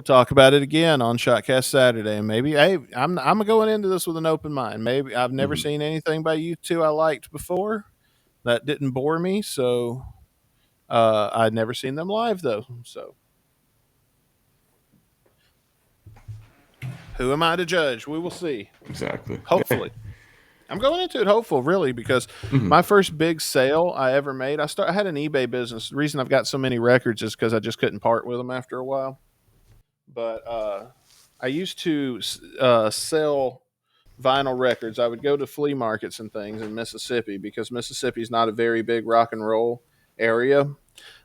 talk about it again on Shotcast Saturday. And maybe hey, I'm going into this with an open mind. Maybe I've never Mhm. seen anything by you two I liked before that didn't bore me. So I'd never seen them live though. So who am I to judge? We will see. Exactly. Hopefully. I'm going into it hopeful, really, because Mhm. my first big sale I ever made, I had an eBay business. The reason I've got so many records is because I just couldn't part with them after a while. But I used to sell vinyl records. I would go to flea markets and things in Mississippi because Mississippi's not a very big rock and roll area.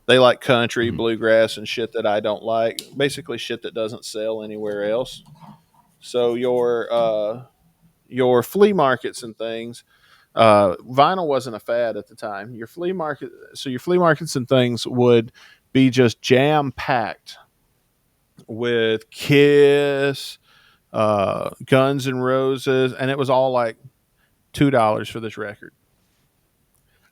They like country, Mhm. bluegrass, and shit that I don't like. Basically, shit that doesn't sell anywhere else. So your flea markets and things, vinyl wasn't a fad at the time. Your flea markets and things would be just jam packed with Kiss, Guns N' Roses, and it was all like $2 for this record.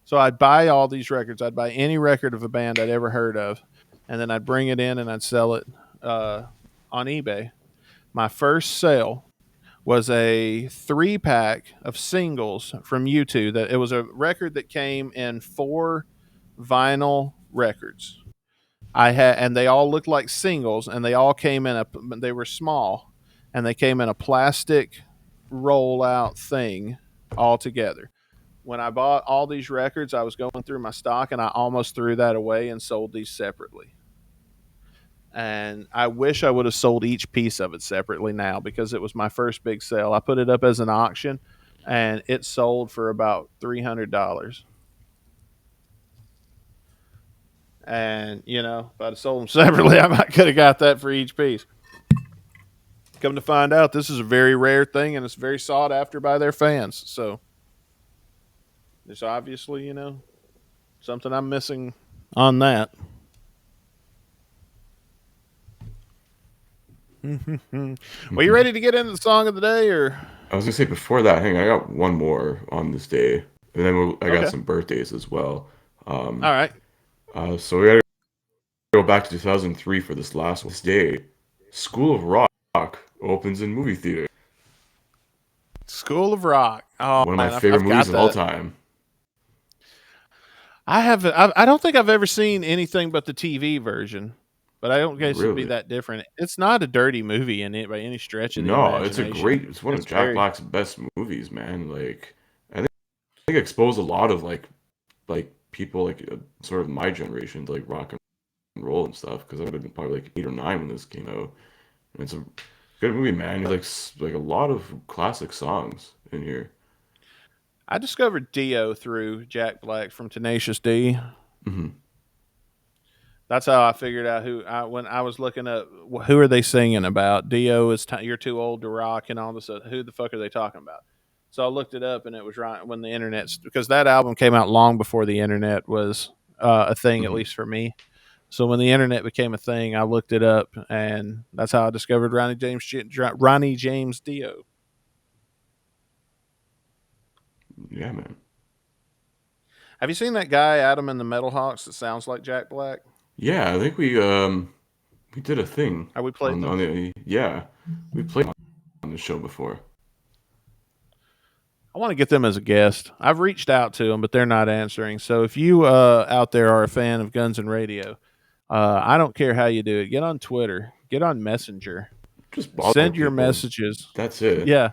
So I'd buy all these records. I'd buy any record of a band I'd ever heard of, and then I'd bring it in and I'd sell it on eBay. My first sale was a 3-pack of singles from U2. That it was a record that came in 4 vinyl records. And they all looked like singles, and they all came in they were small, and they came in a plastic rollout thing all together. When I bought all these records, I was going through my stock, and I almost threw that away and sold these separately. And I wish I would have sold each piece of it separately now because it was my first big sale. I put it up as an auction, and it sold for about $300. And if I'd have sold them separately, I might could have got that for each piece. Come to find out, this is a very rare thing, and it's very sought after by their fans. So there's obviously, something I'm missing on that. Well, you ready to get into the song of the day, or? I was gonna say before that, hang on, I got one more on this day, and then I got Okay. some birthdays as well. All right. So we gotta go back to 2003 for this last one. This day, School of Rock opens in movie theater. School of Rock. Oh One of my man, favorite I've movies got of all that. time. I haven't. I don't think I've ever seen anything but the TV version, but I don't guess it'd be Really? that different. It's not a dirty movie in it by any stretch of the No, imagination. it's one of It's Jack very. Black's best movies, man. Like, I think it exposed a lot of like people like sort of my generation to like rock and roll and stuff because I would have been probably like 8 or 9 when this came out. And it's a good movie, man. There's like a lot of classic songs in here. I discovered Dio through Jack Black from Tenacious D. Hmm. That's how I figured out when I was looking up who are they singing about. Dio is you're too old to rock and all this. Who the fuck are they talking about? So I looked it up, and it was right when the internet, because that album came out long before the internet was a thing, at Hmm. least for me. So when the internet became a thing, I looked it up, and that's how I discovered Ronnie James Dio. Yeah, man. Have you seen that guy Adam and the Metal Hawks that sounds like Jack Black? Yeah, I think we did a thing Have we played them? on the yeah we played on the show before. I want to get them as a guest. I've reached out to them, but they're not answering. So if you out there are a fan of Guns and Radio, I don't care how you do it. Get on Twitter. Get on Messenger. Just bother Send your people. messages. That's it. Yeah.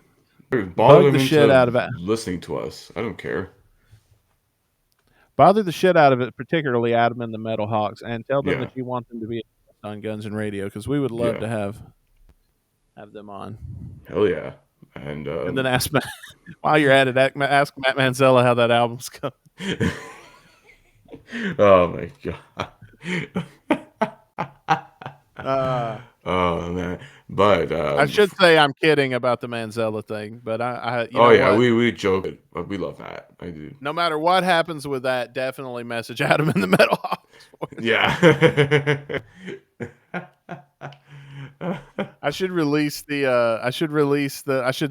Bother Bug them the into shit out of it. listening to us. I don't care. Bother the shit out of it, particularly Adam and the Metal Hawks, and tell them Yeah. that you want them to be on Guns and Radio because we would love Yeah. to have them on. Hell yeah. And then ask Matt, while you're at it, ask Matt Manzella how that album's coming. oh my god. Oh man. But I should say I'm kidding about the Manzella thing, but I you know what? we joke it, but we love Matt. I do. No matter what happens with that, definitely message Adam in the Metal Hawks. Yeah. I should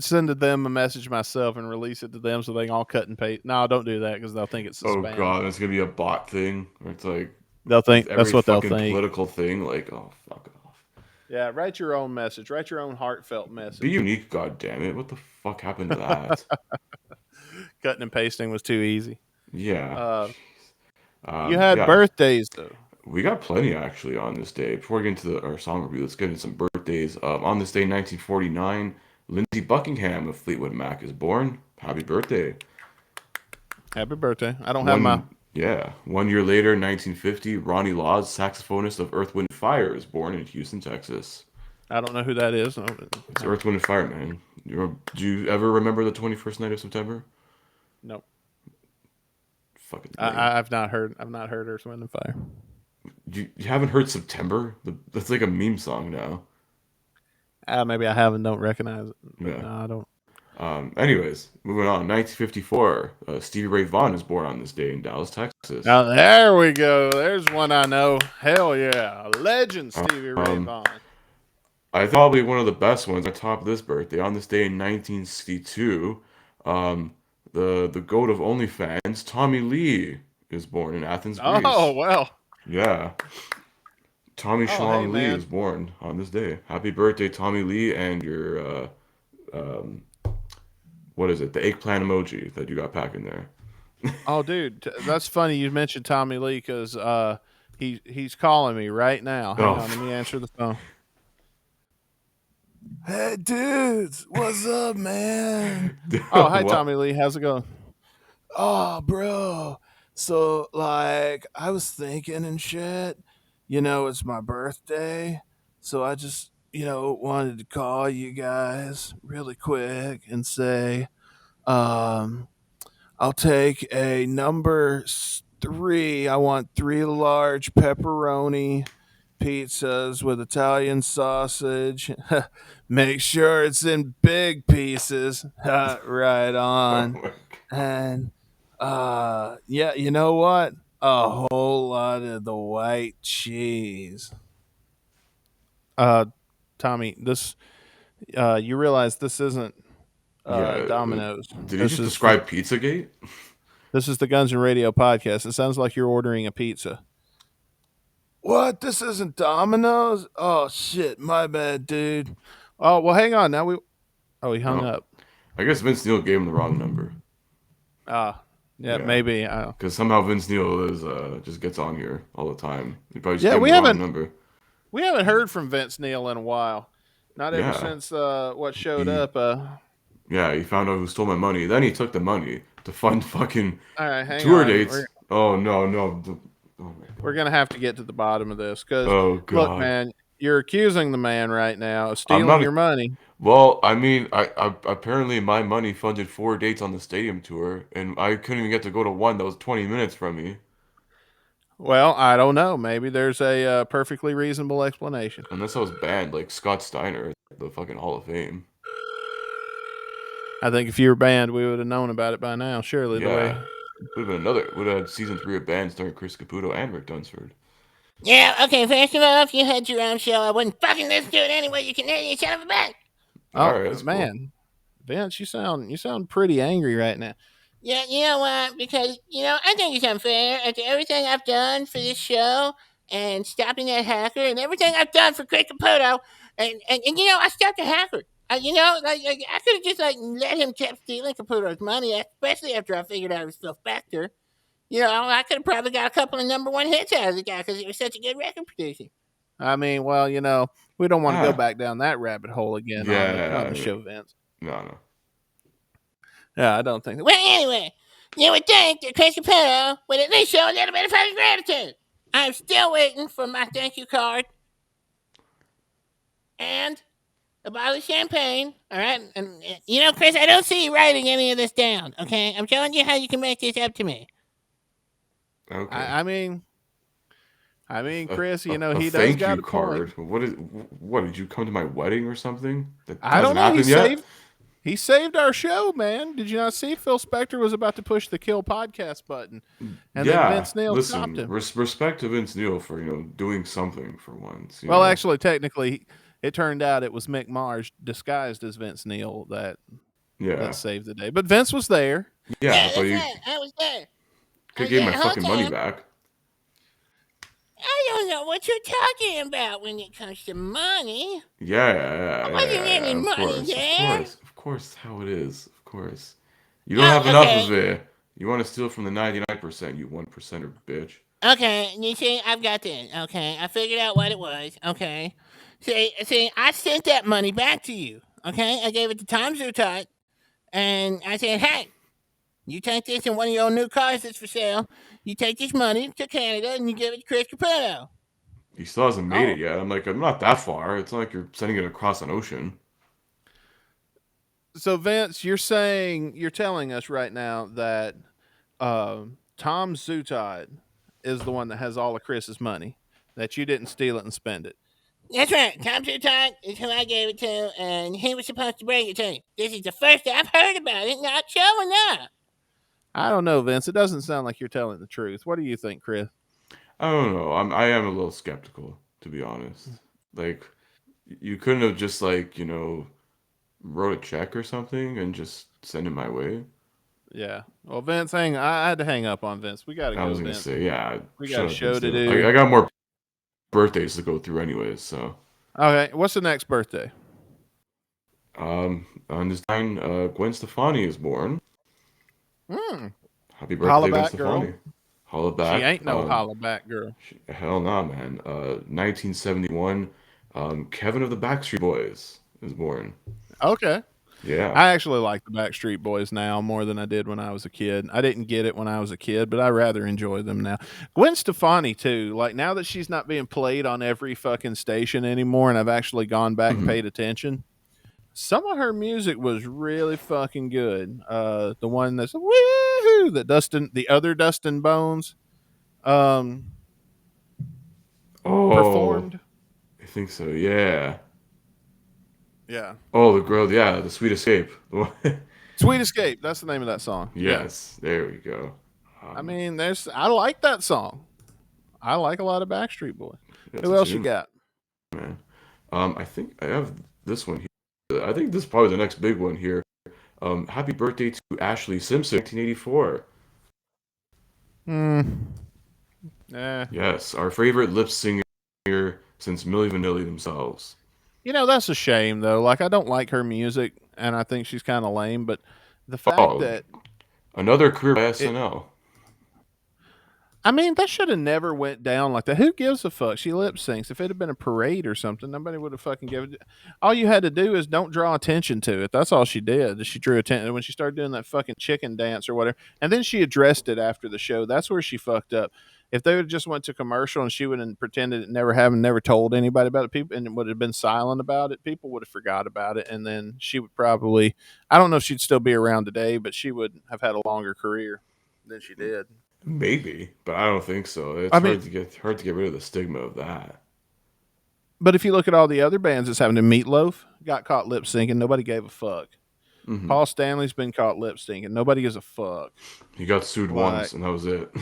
send to them a message myself and release it to them so they can all cut and paste. No, don't do that because they'll think it's spam. God, it's gonna be a bot thing where it's like they'll think that's what they'll think. Political thing, like, oh fuck off. Yeah, write your own message. Write your own heartfelt message. Be unique, goddammit. What the fuck happened to that? Cutting and pasting was too easy. Yeah. You had birthdays though. We got plenty actually on this day. Before we get into our song review, let's get into some birthdays. On this day, 1949, Lindsey Buckingham of Fleetwood Mac is born. Happy birthday! Happy birthday! I don't have my. Yeah. 1 year later, 1950, Ronnie Laws, saxophonist of Earth, Wind & Fire, is born in Houston, Texas. I don't know who that is. It's Earth, Wind & Fire, man. Do you ever remember the 21st night of September? Nope. Fucking. I've not heard Earth, Wind & Fire. You haven't heard September? That's like a meme song now. Maybe I haven't. Don't recognize it. Yeah. No, I don't. Anyways, moving on. 1954, Stevie Ray Vaughan is born on this day in Dallas, Texas. Now there we go. There's one I know. Hell yeah, legend Stevie Ray Vaughan. I thought probably one of the best ones on top of this birthday. On this day in 1962, the goat of OnlyFans, Tommy Lee, is born in Athens, Greece. Oh well. Yeah. Tommy Schlong Lee man. is born on this day. Happy birthday, Tommy Lee, and your what is it? The eggplant emoji that you got packing there. Oh, dude, that's funny. You mentioned Tommy Lee because he's calling me right now. Hang on, let me answer the phone. Hey, dudes, what's up, man? Oh, hi, Tommy Lee. How's it going? Oh, bro. So, like, I was thinking and shit. You know, it's my birthday, so I just wanted to call you guys really quick and say, I'll take a number 3. I want 3 large pepperoni pizzas with Italian sausage. Make sure it's in big pieces. Right on. And yeah, you know what? A whole lot of the white cheese. Tommy, this you realize this isn't Domino's. Did you just describe Pizzagate? This is the Guns and Radio podcast. It sounds like you're ordering a pizza. What? This isn't Domino's? Oh shit, my bad, dude. Oh well, hang on. Now he hung up. I guess Vince Neil gave him the wrong number. Yeah, maybe. Because somehow Vince Neil is just gets on here all the time. He probably just Yeah, gave him we the haven't- wrong number. We haven't heard from Vince Neil in a while. Not ever since what showed up. Yeah, he found out who stole my money. Then he took the money to fund fucking All right, hang tour on. dates. Oh no. We're gonna have to get to the bottom of this because God. look, man, you're accusing the man right now of stealing your money. Well, I mean, I apparently my money funded 4 dates on the stadium tour, and I couldn't even get to go to one that was 20 minutes from me. Well, I don't know. Maybe there's a perfectly reasonable explanation. Unless I was banned, like Scott Steiner, the fucking Hall of Fame. I think if you were banned, we would have known about it by now. Surely, Yeah, would have had season 3 of Band starring Chris Caputo and Rick Dunsford. Yeah, okay, first of all, if you had your own show, I wouldn't fucking listen to it anyway. You can hear you son of a bitch. All right, that's man, cool. Vince, you sound pretty angry right now. Yeah, you know what? Because, I think it's unfair after everything I've done for this show and stopping that hacker and everything I've done for Chris Caputo. And I stopped the hacker. I could have just, let him keep stealing Caputo's money, especially after I figured out his Phil Spector. I could have probably got a couple of number 1 hits out of the guy because he was such a good record producer. I mean, well, We don't want to go Ah, back down that rabbit hole again on the yeah, show, Vince. no. Yeah, I don't think. Well, anyway, you would think that Chris Caputo would at least show a little bit of fucking gratitude. I'm still waiting for my thank you card and a bottle of champagne. All right, and Chris, I don't see you writing any of this down. Okay, I'm showing you how you can make this up to me. Okay. I mean, Chris, A he does thank got you a point. card. What did you come to my wedding or something? That I don't hasn't know. happened yet. He saved our show, man. Did you not see Phil Spector was about to push the kill podcast button, and then Yeah, Vince Neil stopped listen, him? respect to Vince Neil for doing something for once. Well, actually, technically, it turned out it was Mick Mars disguised as Vince Neil that Yeah, saved the day. But Vince was there. yeah, Yeah, but that's you right. I was there. could give my the whole fucking money time. back. I don't know what you're talking about when it comes to money. Yeah, wasn't any of money course, there. of course, how it is, of course. You don't Oh, have enough okay. of it. You want to steal from the 99%, you 1%er bitch. Okay, you see, I've got this. Okay, I figured out what it was. Okay, see, I sent that money back to you. Okay, I gave it to Tom Zutaut, and I said, hey, you take this in one of your new cars that's for sale. You take this money to Canada, and you give it to Chris Caputo. He still hasn't made Oh. it yet. I'm like, I'm not that far. It's not like you're sending it across an ocean. So Vince, you're telling us right now that Tom Zutaut is the one that has all of Chris's money, that you didn't steal it and spend it. That's right. Tom Zutaut is who I gave it to, and he was supposed to bring it to you. This is the first I've heard about it not showing up. I don't know, Vince. It doesn't sound like you're telling the truth. What do you think, Chris? I don't know. I am a little skeptical, to be honest. Like, you couldn't have just wrote a check or something and just send it my way. Yeah. Well, Vince, I had to hang up on Vince. We got to I go, was gonna Vince. say, yeah. We shut got a up, show Vince to Neil. do. I got more birthdays to go through anyways, so. Okay. What's the next birthday? On this time, Gwen Stefani is born. Happy Holla birthday, Gwen back, girl. Stefani. Holla back. She ain't no holla back girl. Hell nah, man. 1971, Kevin of the Backstreet Boys is born. Okay. Yeah. I actually like the Backstreet Boys now more than I did when I was a kid. I didn't get it when I was a kid, but I rather enjoy them now. Gwen Stefani too. Like now that she's not being played on every fucking station anymore, and I've actually gone back and paid attention. Some of her music was really fucking good. The one that's woohoo that the other Dustin Bonez, performed. I think so, yeah. Yeah. Oh, the girl, yeah, the Sweet Escape. Sweet Escape. That's the name of that song. Yes, there we go. I mean, I like that song. I like a lot of Backstreet Boys. That's Who a else you tune, got? man. I think I have this one here. I think this is probably the next big one here. Happy birthday to Ashley Simpson, 1984. Yes, our favorite lip singer since Milli Vanilli themselves. That's a shame though. Like I don't like her music, and I think she's kind of lame. But the fact that another career by SNL. I mean, that should have never went down like that. Who gives a fuck? She lip syncs. If it had been a parade or something, nobody would have fucking given it. All you had to do is don't draw attention to it. That's all she did. She drew attention when she started doing that fucking chicken dance or whatever. And then she addressed it after the show. That's where she fucked up. If they would have just went to commercial and she would have pretended it never told anybody about it, people and would have been silent about it, people would have forgot about it. And then she would probably, I don't know if she'd still be around today, but she would have had a longer career than she did. Maybe, but I don't think so. It's hard to get rid of the stigma of that. But if you look at all the other bands that's happened, Meatloaf got caught lip syncing, nobody gave a fuck. Mm-hmm. Paul Stanley's been caught lip syncing, nobody gives a fuck. He got sued once, and that was it.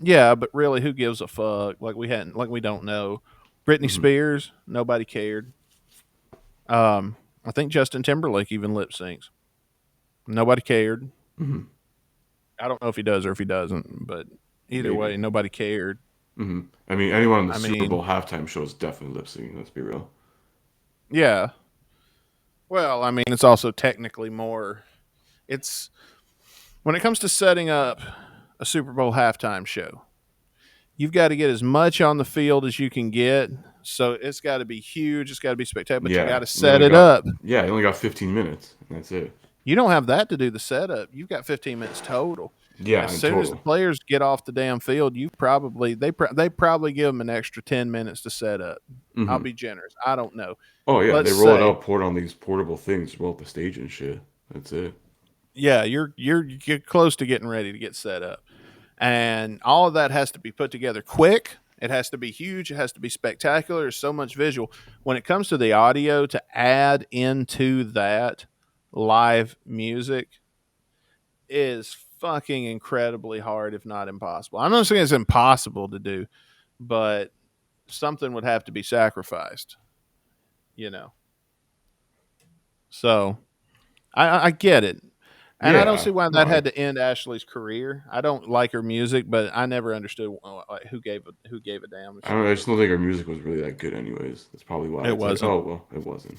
Yeah, but really, who gives a fuck? Like we don't know. Britney Spears, nobody cared. I think Justin Timberlake even lip syncs. Nobody cared. Mm-hmm. I don't know if he does or if he doesn't, but either way, nobody cared. Mm-hmm. I mean, anyone on the Super Bowl halftime show is definitely lip syncing. Let's be real. Yeah. Well, I mean, it's also technically more. It's when it comes to setting up a Super Bowl halftime show, you've got to get as much on the field as you can get So it's got to be huge. It's got to be spectacular. But you Yeah, got to you set only it got- up. Yeah, you only got 15 minutes, and that's it. You don't have that to do the setup. You've got 15 minutes total. Yeah, As in soon as the total. players get off the damn field, they probably give them an extra 10 minutes to set up. I'll Mhm. be generous. I don't know. Oh yeah, Let's they roll it say- out, pour it on these portable things, roll up the stage and shit. That's it. Yeah, you're close to getting ready to get set up. And all of that has to be put together quick. It has to be huge. It has to be spectacular. There's so much visual. When it comes to the audio, to add into that live music is fucking incredibly hard, if not impossible. I'm not saying it's impossible to do, but something would have to be sacrificed, you know. So I get it. And I don't Yeah, see why no, that had to end Ashley's career. I don't like her music, but I never understood who gave a damn. I don't know. I just don't think her music was really that good, anyways. That's probably why It it's like, wasn't. oh well, it wasn't.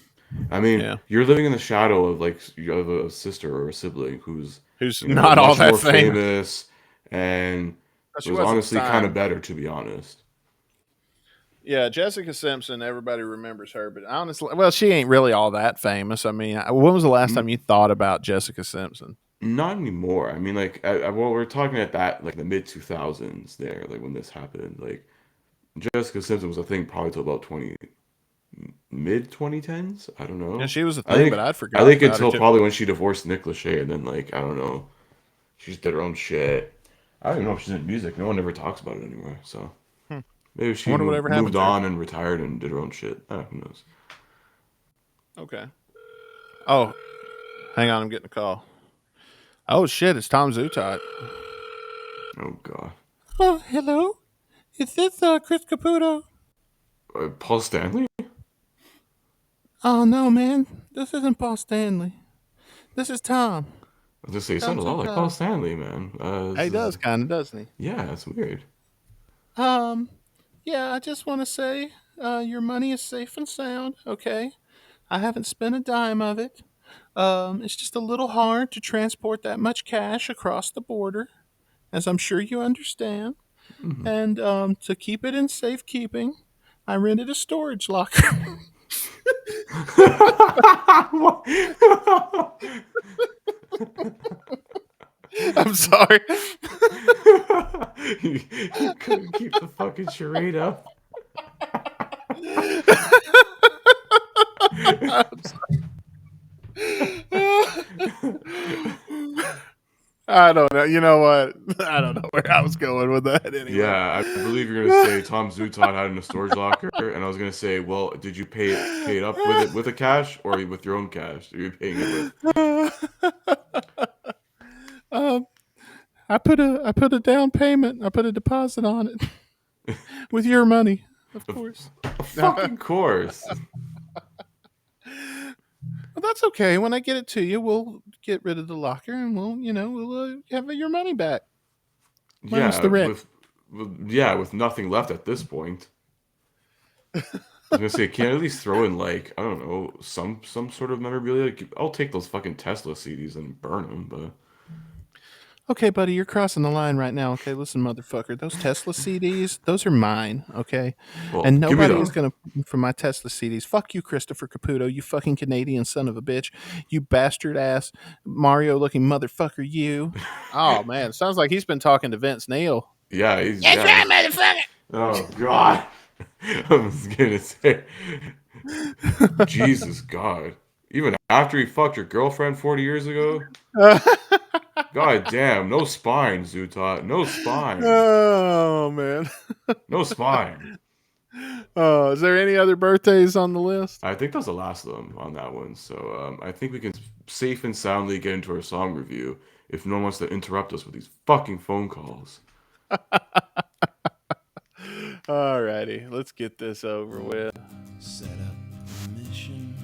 I mean, Yeah. you're living in the shadow of like you have a sister or a sibling who's not all much that more famous. and She was was at the honestly time. kind of better, to be honest. Yeah, Jessica Simpson, everybody remembers her, but honestly, well, she ain't really all that famous. I mean, when was the last time you thought about Jessica Simpson? Not anymore. I mean, like, well, we're talking at that like the mid 2000s there, like when this happened. Like, Jessica Simpson was a thing probably till about mid 2010s. I don't know. Yeah, she was a I thing, think but I'd forgotten I think about her until too. probably when she divorced Nick Lachey, and then like I don't know, she just did her own shit. I don't even know if she's in music. No one ever talks about it anymore. So maybe she Wonder whatever happened moved to her. on and retired and did her own shit. Who knows? Okay. Oh, hang on, I'm getting a call. Oh shit, it's Tom Zutaut. Oh god. Oh, hello. Is this Chris Caputo? Paul Stanley? Oh no, man, this isn't Paul Stanley. This is Tom. I was gonna say, you sound a lot like Paul Stanley, man. He does, kind of, doesn't he? Yeah, it's weird. Yeah, I just want to say, your money is safe and sound. Okay, I haven't spent a dime of it. It's just a little hard to transport that much cash across the border, as I'm sure you understand. Mm-hmm. And to keep it in safekeeping, I rented a storage locker. I'm sorry. You couldn't keep the fucking charade up. I don't know. You know what? I don't know where I was going with that anyway. Yeah, I believe you're gonna say Tom Zutaut had it in a storage locker, and I was gonna say, well, did you pay it up with a cash or with your own cash? Are you paying it with? I put a down payment. I put a deposit on it with your money, of course. Fucking course. Well, that's okay. When I get it to you, we'll get rid of the locker and we'll have your money back. Minus the rent. With nothing left at this point. I was gonna say, can I at least throw in like I don't know some sort of memorabilia? I'll take those fucking Tesla CDs and burn them, but. Okay, buddy, you're crossing the line right now. Okay, listen, motherfucker. Those Tesla CDs, those are mine. Okay, Well, and give me nobody those. is gonna for my Tesla CDs. Fuck you, Christopher Caputo. You fucking Canadian son of a bitch. You bastard ass Mario looking motherfucker. You. Oh man, sounds like he's been talking to Vince Neil. Yeah, That's right, motherfucker. Oh God, I was gonna say, Jesus God. Even after he fucked your girlfriend 40 years ago. God damn, no spine, Zutaut. No spine. Oh man. No spine. Oh, is there any other birthdays on the list? I think that's the last of them on that one. So I think we can safe and soundly get into our song review if no one wants to interrupt us with these fucking phone calls. Alrighty, let's get this over with. Set up a mission.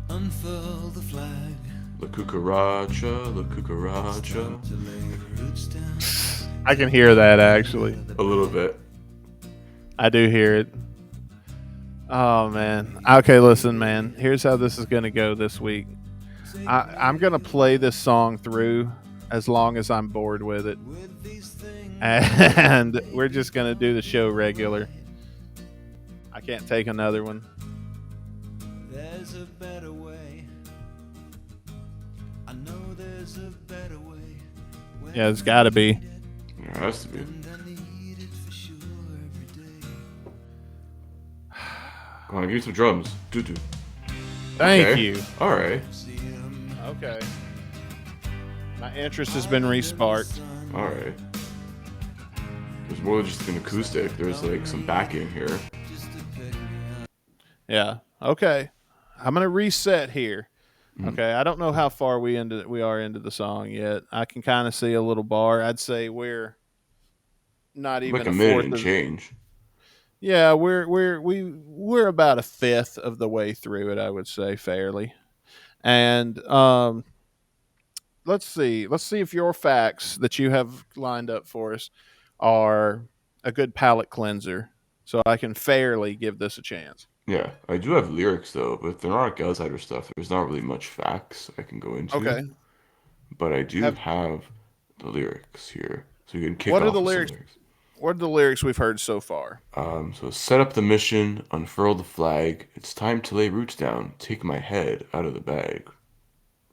Unfurl the flag. La cucaracha, la cucaracha. To lay the roots down. I can hear that actually. A little bit. I do hear it. Oh man. Okay, listen, man. Here's how this is gonna go this week. I'm gonna play this song through as long as I'm bored with it, and we're just gonna do the show regular. can't take another one. There's a better way. I know there's a better way. Yeah, it's got to be. It has to be. And I need it for sure every day. Come on, give me some drums. Doo-doo. Thank Okay. you. All right. Okay. My interest has been re-sparked. All right. There's more than just an acoustic. There's like some backing here. Yeah. Okay. I'm gonna reset here. Mm. Okay. I don't know how far we are into the song yet. I can kind of see a little bar. I'd say we're not even Like a a minute fourth and of. change. Yeah, we're about a fifth of the way through it. I would say fairly. And let's see if your facts that you have lined up for us are a good palate cleanser, so I can fairly give this a chance. Yeah, I do have lyrics though, but the Neurotic Outsider stuff, there's not really much facts I can go into. Okay. But I do Have- have the lyrics here, so you can kick What are off the with some lyrics? lyrics. What are the lyrics we've heard so far? So set up the mission, unfurl the flag. It's time to lay roots down. Take my head out of the bag.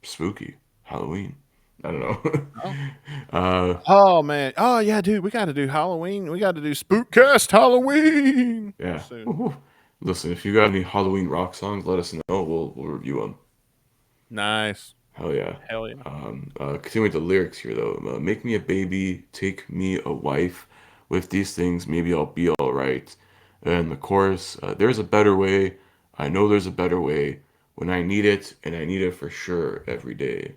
Spooky Halloween. I don't know. Oh man. Oh yeah, dude. We got to do Halloween. We got to do Spookcast Halloween. Yeah. Soon. Woohoo. Listen, if you got any Halloween rock songs, let us know. We'll review them. Nice. Hell yeah. Hell yeah. Continue with the lyrics here though. Make me a baby, take me a wife. With these things, maybe I'll be all right. And the chorus, there's a better way. I know there's a better way. When I need it, and I need it for sure every day.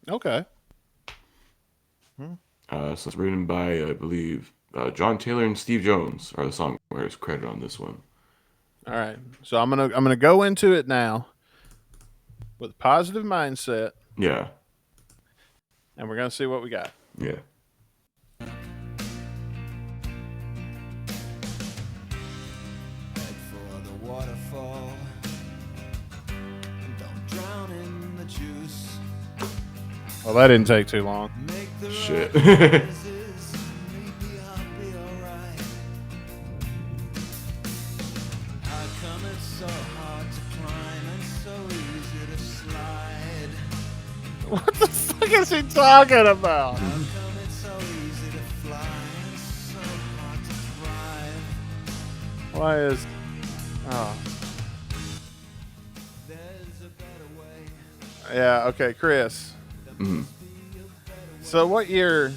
Okay. So it's written by, I believe, John Taylor and Steve Jones are the songwriters credited on this one. All right. So I'm gonna go into it now with a positive mindset, Yeah. and we're gonna see what we got. Yeah. Head for the waterfall. And don't drown in the juice. Well, that didn't take too long. Make the Shit. right choices. Maybe I'll be alright. How come it's so hard to climb and so easy to slide? What the fuck is he talking about? How come it's so easy to fly and so hard to thrive? Why is? Oh. There's a better way. Yeah. Okay, Chris. Mhm. So what year?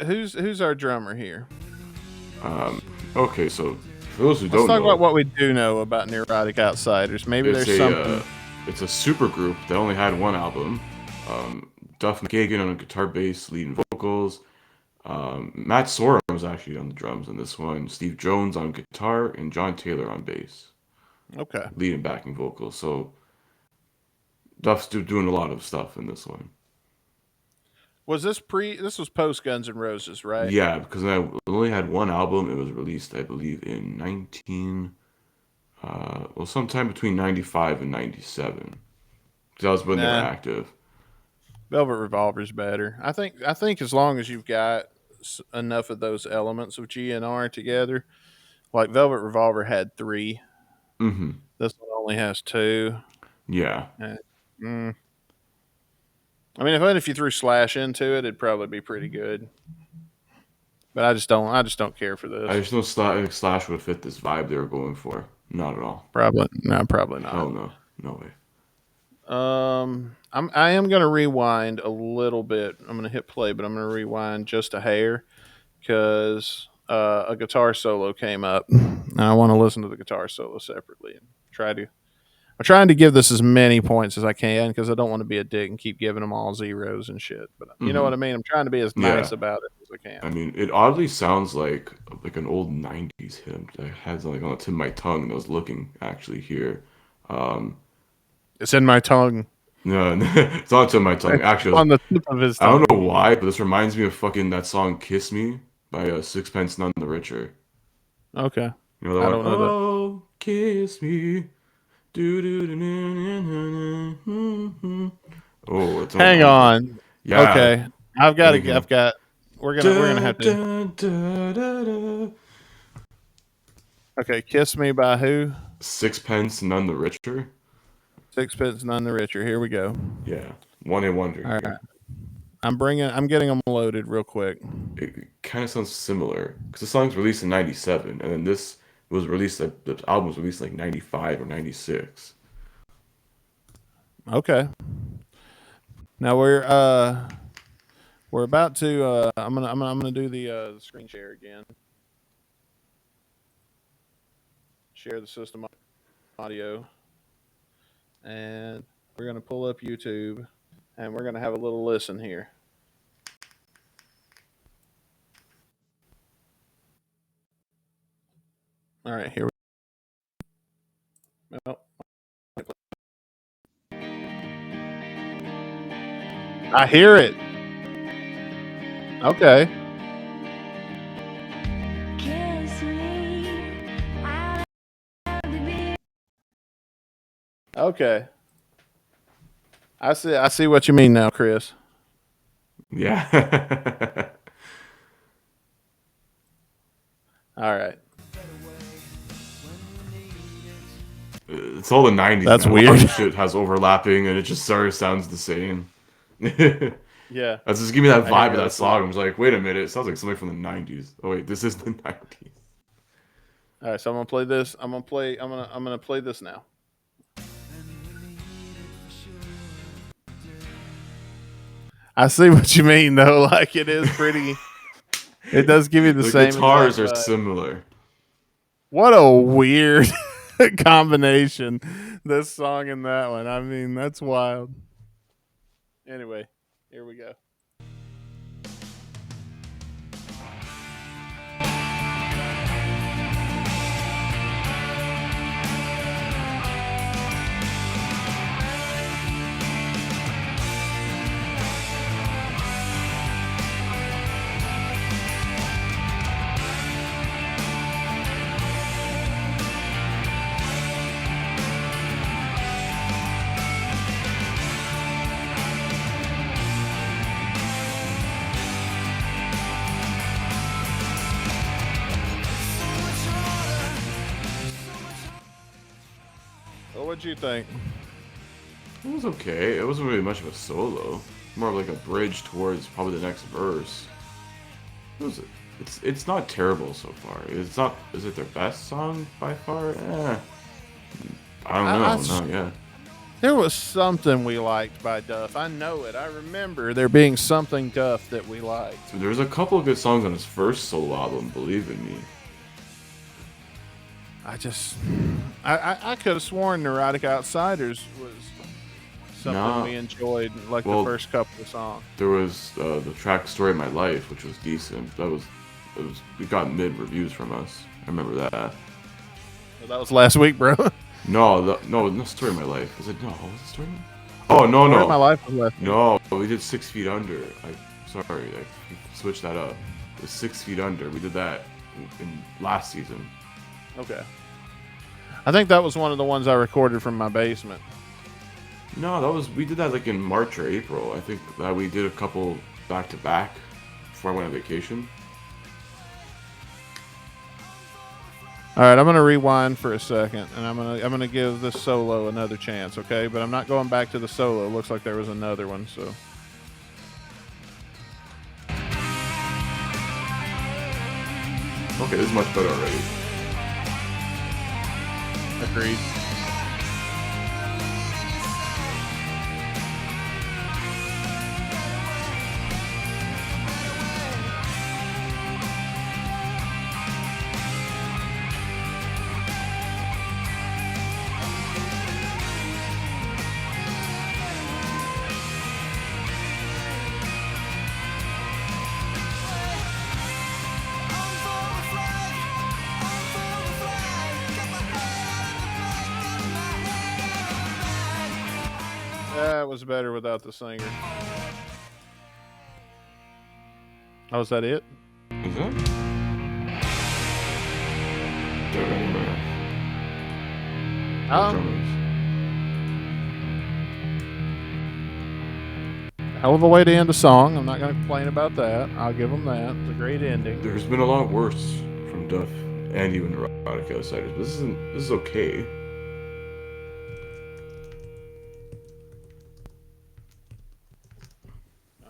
Who's our drummer here? Okay, so for those who Let's don't talk know, about what we do know about Neurotic Outsiders. Maybe it's there's something. it's a super group that only had one album. Duff McKagan on guitar, bass, lead and vocals. Matt Sorum was actually on the drums in this one. Steve Jones on guitar and John Taylor on bass, Okay. lead and backing vocals. So Duff's doing a lot of stuff in this one. Was this This was post Guns N' Roses, right? Yeah, because I only had one album. It was released, I believe, in sometime between 95 and 97. That was when they were Nah. active. Velvet Revolver's better. I think as long as you've got enough of those elements of GNR together, like Velvet Revolver had 3. Mm-hmm. This one only has 2. Yeah. I mean, if you threw Slash into it, it'd probably be pretty good. But I just don't care for this. I just know Slash would fit this vibe they were going for. Not at all. Probably not. Hell no. No way. I am gonna rewind a little bit. I'm gonna hit play, but I'm gonna rewind just a hair because a guitar solo came up, and I want to listen to the guitar solo separately and I'm trying to give this as many points as I can because I don't want to be a dick and keep giving them all zeros and shit. But you know what I mean? I'm trying to be as nice about it as I can. I mean, it oddly sounds like an old 90s hymn. I had something on the tip of my tongue and I was looking actually here. It's in my tongue. No, it's not on the tip of my tongue. Actually, On the tip of his I tongue. don't know why, but this reminds me of fucking that song "Kiss Me" by Sixpence None the Richer. Okay. You know that I one? don't know that. Oh, kiss me. Do do do do do. Oh, it's Hang on. Yeah. Okay. We're gonna have to. Okay, Kiss Me by who? Sixpence None the Richer. Sixpence None the Richer. Here we go. Yeah, one hit wonder. All right. I'm getting them loaded real quick. It kind of sounds similar because the song's released in '97, and then this was released. The album was released like '95 or '96. Okay. Now we're about to I'm gonna do the screen share again. Share the system audio, and we're gonna pull up YouTube, and we're gonna have a little listen here. All right, here we go. I hear it. Okay. Okay. I see what you mean now, Chris. Yeah. All right. It's all the '90s. That's now. weird. A bunch of shit has overlapping, and it just sort of sounds the same. Yeah. That's just give me that I vibe hear of that that. song. I was like, wait a minute, it sounds like something from the '90s. Oh wait, this is the '90s. All right, so I'm gonna play this. I'm gonna play this now. I see what you mean though. Like it is pretty. It does give you the same. Guitars are exact vibe. similar. What a weird combination. This song and that one. I mean, that's wild. Anyway, here we go. Well, what'd you think? It was okay. It wasn't really much of a solo. More of like a bridge towards probably the next verse. It's not terrible so far. It's not. Is it their best song by far? I don't know. No, yeah. There was something we liked by Duff. I know it. I remember there being something Duff that we liked. There's a couple of good songs on his first solo album, Believe in Me. I could have sworn Neurotic Outsiders was something we enjoyed, like the first couple of songs. There was the track Story of My Life, which was decent. It got mid reviews from us. I remember that. Well, that was last week, bro. No, Story of My Life. Was it? No, was it Story of My Life? Oh, no. Story of My Life was last week. No, we did 6 Feet Under. I switched that up. It was 6 Feet Under. We did that in last season. Okay. I think that was one of the ones I recorded from my basement. No, we did that like in March or April. I think that we did a couple back to back before I went on vacation. All right, I'm gonna rewind for a second, and I'm gonna give this solo another chance, okay? But I'm not going back to the solo. It looks like there was another one, so. Okay, this is much better already. Agreed. That was better without the singer. Oh, is that it? Is that? Don't remember. Hell of a way to end a song. I'm not going to complain about that. I'll give them that. It's a great ending. There's been a lot worse from Duff and even Neurotic Outsiders. But this is okay.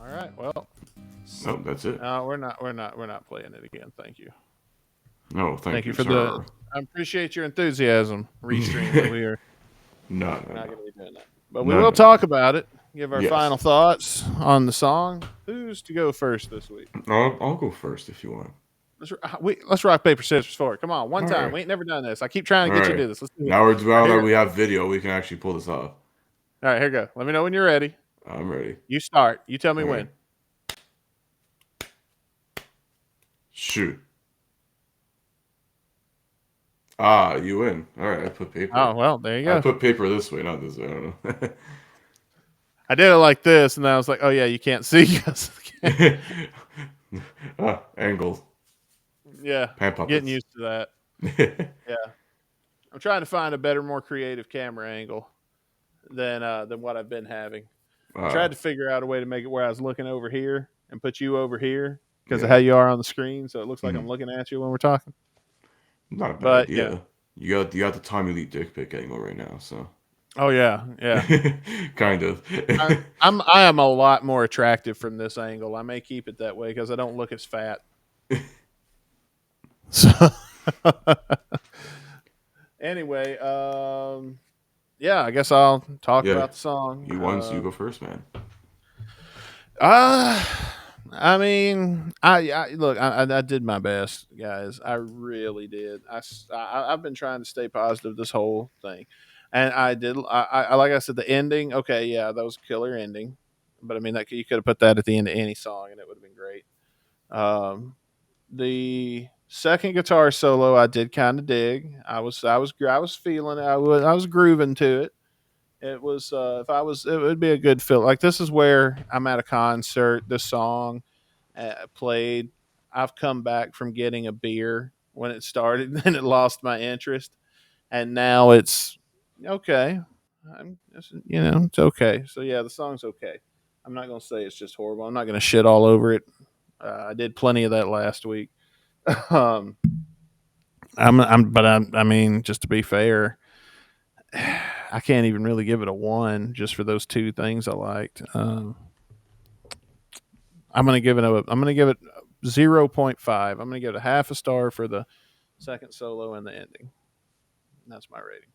All right. Well, No, that's it. no, we're not playing it again. Thank you. No, Thank you you, for sir. I appreciate your enthusiasm, Restream, but we are No, not going to be doing that. But we No, will no. talk about it. Give our Yes. final thoughts on the song. Who's to go first this week? I'll go first if you want. Let's rock paper scissors for it. Come on, one All time. right. We ain't never done this. I keep trying to All get you to right. do this. Let's do it. Now Here that we we have video, we can actually pull this off. All right, here we go. Let me know when you're ready. I'm ready. You start. You tell me All when. right. Shoot. Ah, you win. All right, I put paper. Oh well, there you go. I put paper this way, not this way. I don't know. I did it like this, and then I was like, "Oh yeah, you can't see." Angle. Yeah, Pan puppets. getting used to that. Yeah, I'm trying to find a better, more creative camera angle than what I've been having. I tried to figure out a way to make it where I was looking over here and put you over here because of how you are on the screen, so it looks like I'm looking at you when we're talking. Not a bad But, idea. yeah. You got the Tommy Lee dick pic angle right now, so. Oh yeah. Kind of. I am a lot more attractive from this angle. I may keep it that way because I don't look as fat. So anyway, yeah, I guess I'll talk about the song. You won, so you go first, man. I mean, I did my best, guys. I really did. I've been trying to stay positive this whole thing, and I did. I like I said, the ending. Okay, yeah, that was a killer ending, but I mean, you could have put that at the end of any song, and it would have been great. The second guitar solo, I did kind of dig. I was feeling it. I was grooving to it. It was it would be a good feel. Like this is where I'm at a concert. This song played. I've come back from getting a beer when it started, and it lost my interest, and now it's okay. It's okay. So yeah, the song's okay. I'm not gonna say it's just horrible. I'm not gonna shit all over it. I did plenty of that last week. um, I mean, just to be fair, I can't even really give it a 1 just for those two things I liked. I'm gonna give it 0.5. I'm gonna give it a half a star for the second solo and the ending. And that's my rating.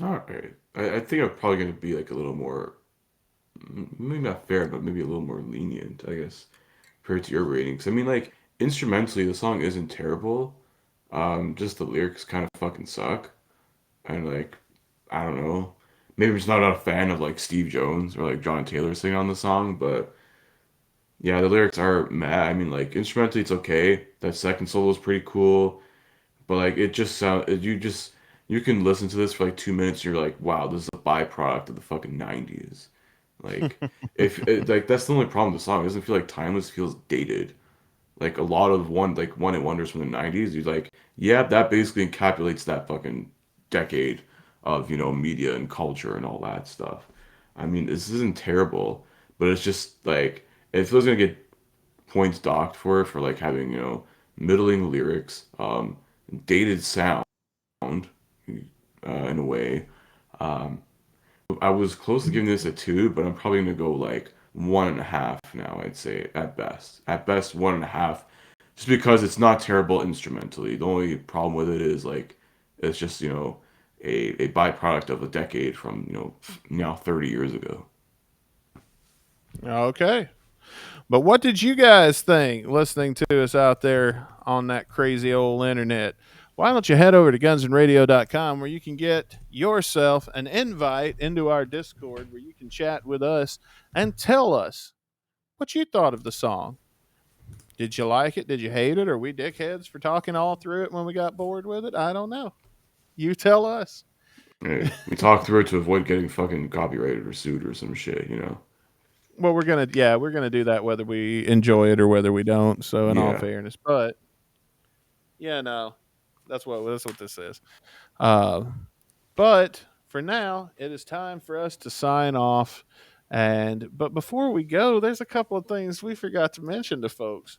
All right. I think I'm probably going to be like a little more, maybe not fair, but maybe a little more lenient, I guess, compared to your ratings. I mean, like, instrumentally, the song isn't terrible. Just the lyrics kind of fucking suck. And, like, I don't know. Maybe I'm just not a fan of, like, Steve Jones or, like, John Taylor singing on the song, but yeah, the lyrics are mad. I mean, like, instrumentally, it's okay. That second solo is pretty cool. But like it just sound you can listen to this for like 2 minutes and you're like, wow, this is a byproduct of the fucking 90s. Like like that's the only problem with the song. It doesn't feel like timeless, it feels dated. Like a lot of one hit wonders from the 90s, you're like, yeah, that basically encapsulates that fucking decade of, media and culture and all that stuff. I mean, this isn't terrible, but it's just like if it was gonna get points docked for like having, middling lyrics, dated sound, in a way. Um, I was close to giving this a 2, but I'm probably gonna go like 1.5 now. I'd say at best. At best, 1.5, just because it's not terrible instrumentally. The only problem with it is like it's just a byproduct of a decade from now 30 years ago. Okay. But what did you guys think listening to us out there on that crazy old internet? Why don't you head over to gunsandradio.com where you can get yourself an invite into our Discord where you can chat with us and tell us what you thought of the song. Did you like it? Did you hate it? Are we dickheads for talking all through it when we got bored with it? I don't know. You tell us. Hey, we talked through it to avoid getting fucking copyrighted or sued or some shit, Well, we're gonna do that whether we enjoy it or whether we don't. So, in all fairness, but yeah, no, that's what this is. But for now, it is time for us to sign off. But before we go, there's a couple of things we forgot to mention to folks.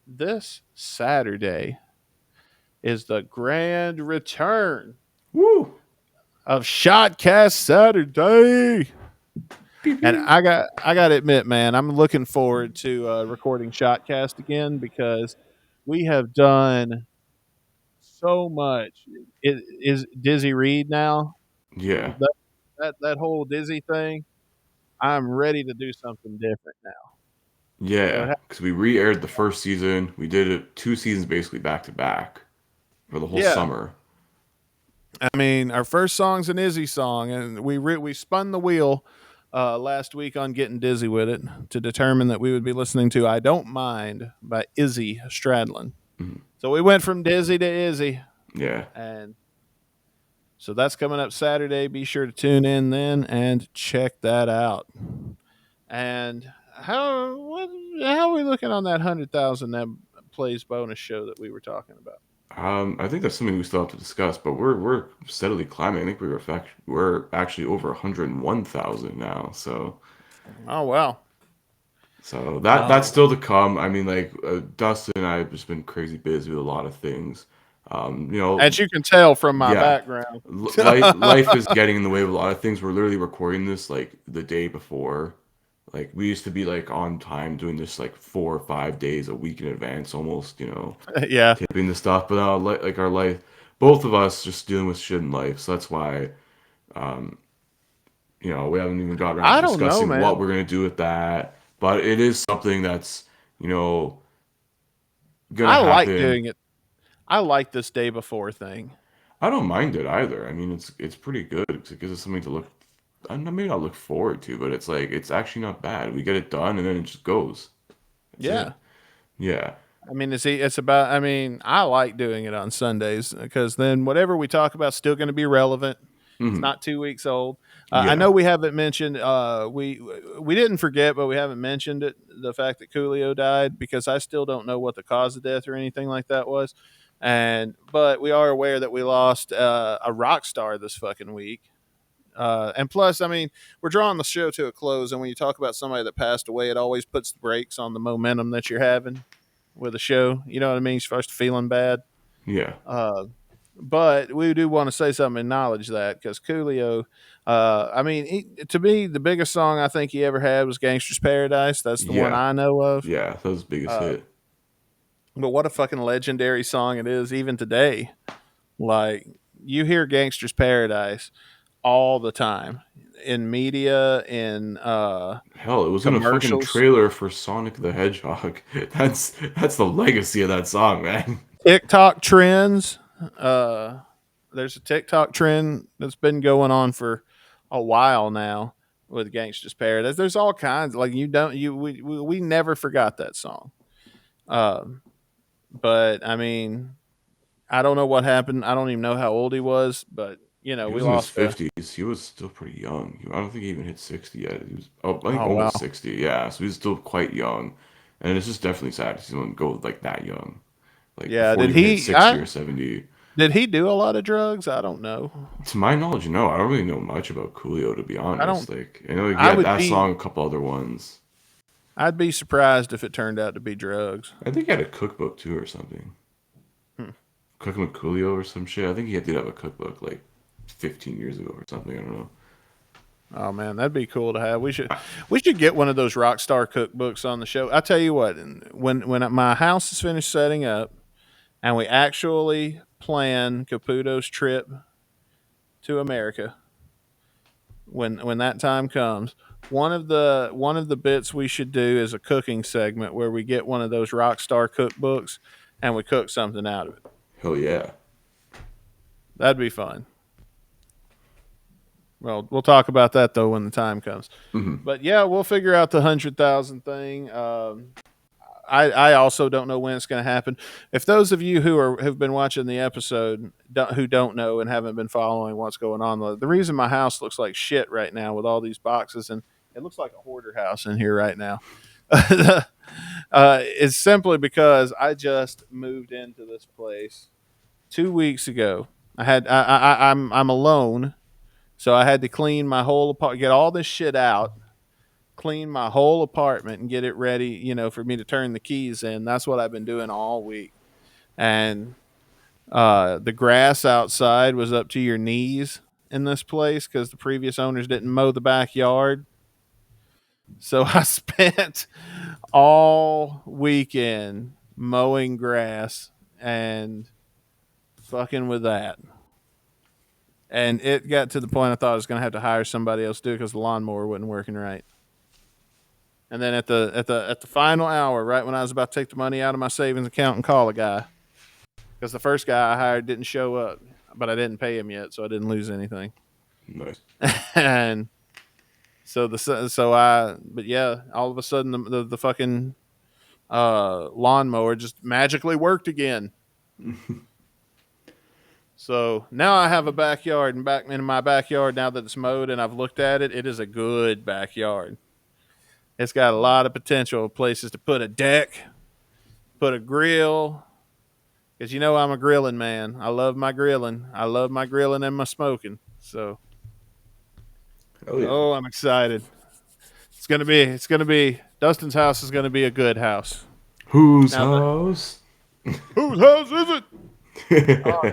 this Saturday is the grand return Woo! of Shotcast Saturday. And I got to admit, man, I'm looking forward to recording Shotcast again because we have done so much. It is Dizzy Reed now. Yeah. That whole Dizzy thing. I'm ready to do something different now. So Yeah, because we re-aired the first season. We did it 2 seasons basically back to back for the whole yeah, summer. I mean, our first song's an Izzy song, and we spun the wheel last week on Getting Dizzy with It to determine that we would be listening to "I Don't Mind" by Izzy Stradlin. Mhm. So we went from Dizzy to Izzy, Yeah. and so that's coming up Saturday. Be sure to tune in then and check that out. And how are we looking on that 100,000 that plays bonus show that we were talking about? I think that's something we still have to discuss, but we're steadily climbing. I think we're actually over 101,000 now. Oh wow! That's still to come. I mean, like Dustin and I have just been crazy busy with a lot of things. As you can tell from my Yeah, background. life is getting in the way of a lot of things. We're literally recording this like the day before. Like we used to be like on time doing this like 4 or 5 days a week in advance, almost. Yeah, Tipping the stuff. But now, like our life, both of us just dealing with shit in life. So that's why, um, we haven't even got around I to don't know, discussing what man. we're gonna do with that. But it is something that's you know gonna I like happen. doing it. I like this day before thing. I don't mind it either. I mean, it's pretty good because it gives us something to look. I maybe not look forward to, but it's like it's actually not bad. We get it done and then it just goes. That's Yeah. it. Yeah. I mean, it's about. I mean, I like doing it on Sundays because then whatever we talk about is still going to be relevant. It's Hmm. not 2 weeks old. I Yeah. know we haven't mentioned. We didn't forget, but we haven't mentioned it. The fact that Coolio died because I still don't know what the cause of death or anything like that was. But we are aware that we lost a rock star this fucking week. And plus, I mean, we're drawing the show to a close, and when you talk about somebody that passed away, it always puts the brakes on the momentum that you're having with a show. You know what I mean? You're supposed to feeling bad. Yeah. Uh, but we do want to say something, acknowledge that because Coolio, I mean, to me, the biggest song I think he ever had was "Gangster's Paradise." That's the one Yeah. I know of. Yeah. That was the biggest Uh, hit. but what a fucking legendary song it is, even today. Like you hear "Gangster's Paradise" all the time in media, in Hell, it was in a fucking commercials, trailer for Sonic the Hedgehog. That's the legacy of that song, man. TikTok trends. Uh, there's a TikTok trend that's been going on for a while now with Gangsta's Paradise. There's all kinds. Like you don't you we never forgot that song. But I mean, I don't know what happened. I don't even know how old he was, but He we was in his lost a. 50s. He was still pretty young. I don't think he even hit 60 yet. He was, oh, I think Oh wow. almost 60. Yeah, so he's still quite young. And it's just definitely sad to see someone go like that young. Like Yeah. before you even hit 60 or 70. Did he do a lot of drugs? I don't know. To my knowledge, no. I don't really know much about Coolio, to be I don't. honest. Like, I know he I had would that be. song, a couple other ones. I'd be surprised if it turned out to be drugs. I think he had a cookbook too or something. Hmm. Cooking with Coolio or some shit. I think he did have a cookbook like 15 years ago or something. I don't know. Oh man, that'd be cool to have. We should get one of those Rockstar cookbooks on the show. I tell you what, when my house is finished setting up and we actually plan Caputo's trip to America, when that time comes, one of the bits we should do is a cooking segment where we get one of those Rockstar cookbooks and we cook something out of it. Hell yeah. That'd be fun. Well, we'll talk about that though when the time comes. Hmm. But yeah, we'll figure out the 100,000 thing. I also don't know when it's going to happen. If those of you have been watching the episode who don't know and haven't been following what's going on, the reason my house looks like shit right now with all these boxes and it looks like a hoarder house in here right now, is simply because I just moved into this place 2 weeks ago. I'm alone, so I had to clean my whole apartment, get all this shit out, clean my whole apartment and get it ready, for me to turn the keys in. That's what I've been doing all week. And the grass outside was up to your knees in this place because the previous owners didn't mow the backyard. So I spent all weekend mowing grass and fucking with that. And it got to the point I thought I was going to have to hire somebody else to do it because the lawnmower wasn't working right. And then at the final hour, right when I was about to take the money out of my savings account and call a guy, because the first guy I hired didn't show up, but I didn't pay him yet, so I didn't lose anything. Nice. And but yeah, all of a sudden the fucking lawnmower just magically worked again. So now I have a backyard, and back in my backyard, now that it's mowed and I've looked at it, it is a good backyard. It's got a lot of potential places to put a deck, put a grill, because I'm a grilling man. I love my grilling. I love my grilling and my smoking. So, Oh, I'm excited. It's gonna be Dustin's house is gonna be a good house. Whose house? Whose house is it? Oh,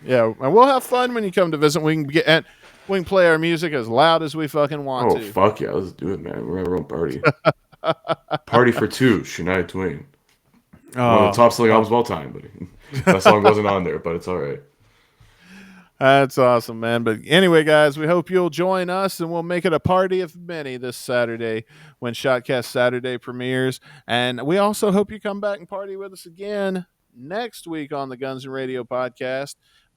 yeah, and we'll have fun when you come to visit. We can play our music as loud as we fucking want to. Oh, fuck yeah, let's do it, man. We're having our own party. Party for two, Shania Twain. One of the top selling albums of all time, but that song wasn't on there, but it's all right. That's awesome, man. But anyway, guys, we hope you'll join us, and we'll make it a party of many this Saturday when Shotcast Saturday premieres. And we also hope you come back and party with us again next week on the Guns and Radio podcast.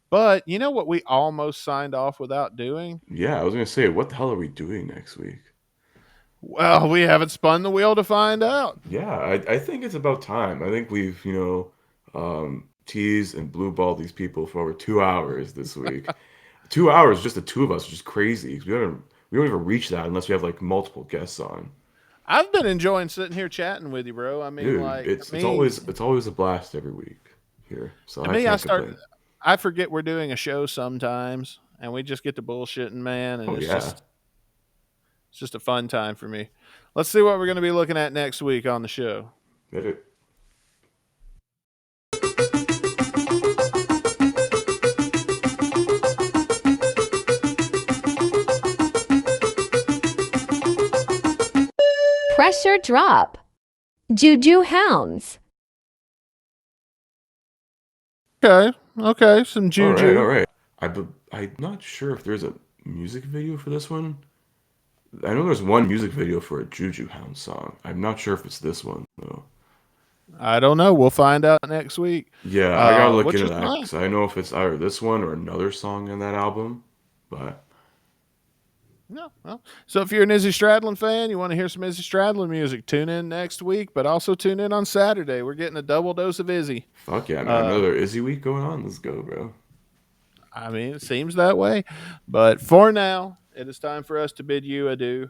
But you know what we almost signed off without doing? Yeah, I was going to say, what the hell are we doing next week? Well, we haven't spun the wheel to find out. Yeah, I think it's about time. I think we've, teased and blue balled these people for over 2 hours this week. 2 hours, just the two of us, which is crazy. We don't even reach that unless we have like multiple guests on. I've been enjoying sitting here chatting with you, bro. I mean, dude, it's always a blast every week here. So I forget we're doing a show sometimes, and we just get to bullshitting, man. And it's just a fun time for me. Let's see what we're going to be looking at next week on the show. Get it. Pressure drop. Juju hounds. Okay, some juju. All right. I'm not sure if there's a music video for this one. I know there's one music video for a Juju Hound song. I'm not sure if it's this one though. I don't know. We'll find out next week. Yeah, I gotta look into that because I know if it's either this one or another song in that album. But no, well, so if you're an Izzy Stradlin fan, you want to hear some Izzy Stradlin music, tune in next week, but also tune in on Saturday. We're getting a double dose of Izzy. Fuck yeah, man. Another Izzy week going on. Let's go, bro. I mean, it seems that way. But for now, it is time for us to bid you adieu.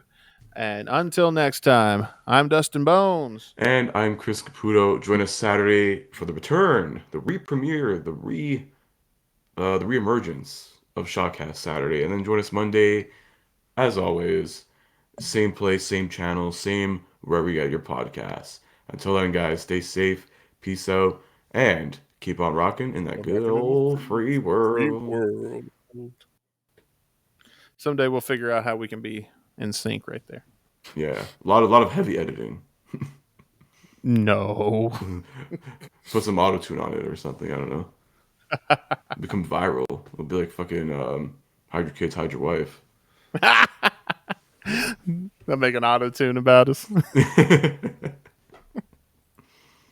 And until next time, I'm Dustin Bonez. And I'm Chris Caputo. Join us Saturday for the return, the re-premiere, the re-emergence of Shotcast Saturday. And then join us Monday, as always, same place, same channel, same wherever you get your podcasts. Until then, guys, stay safe, peace out, and keep on rocking in that good old free world. Someday we'll figure out how we can be in sync right there. Yeah, a lot of heavy editing. No. Put some auto-tune on it or something, I don't know. Become viral. It'll be like fucking hide your kids, hide your wife. They'll make an auto-tune about us.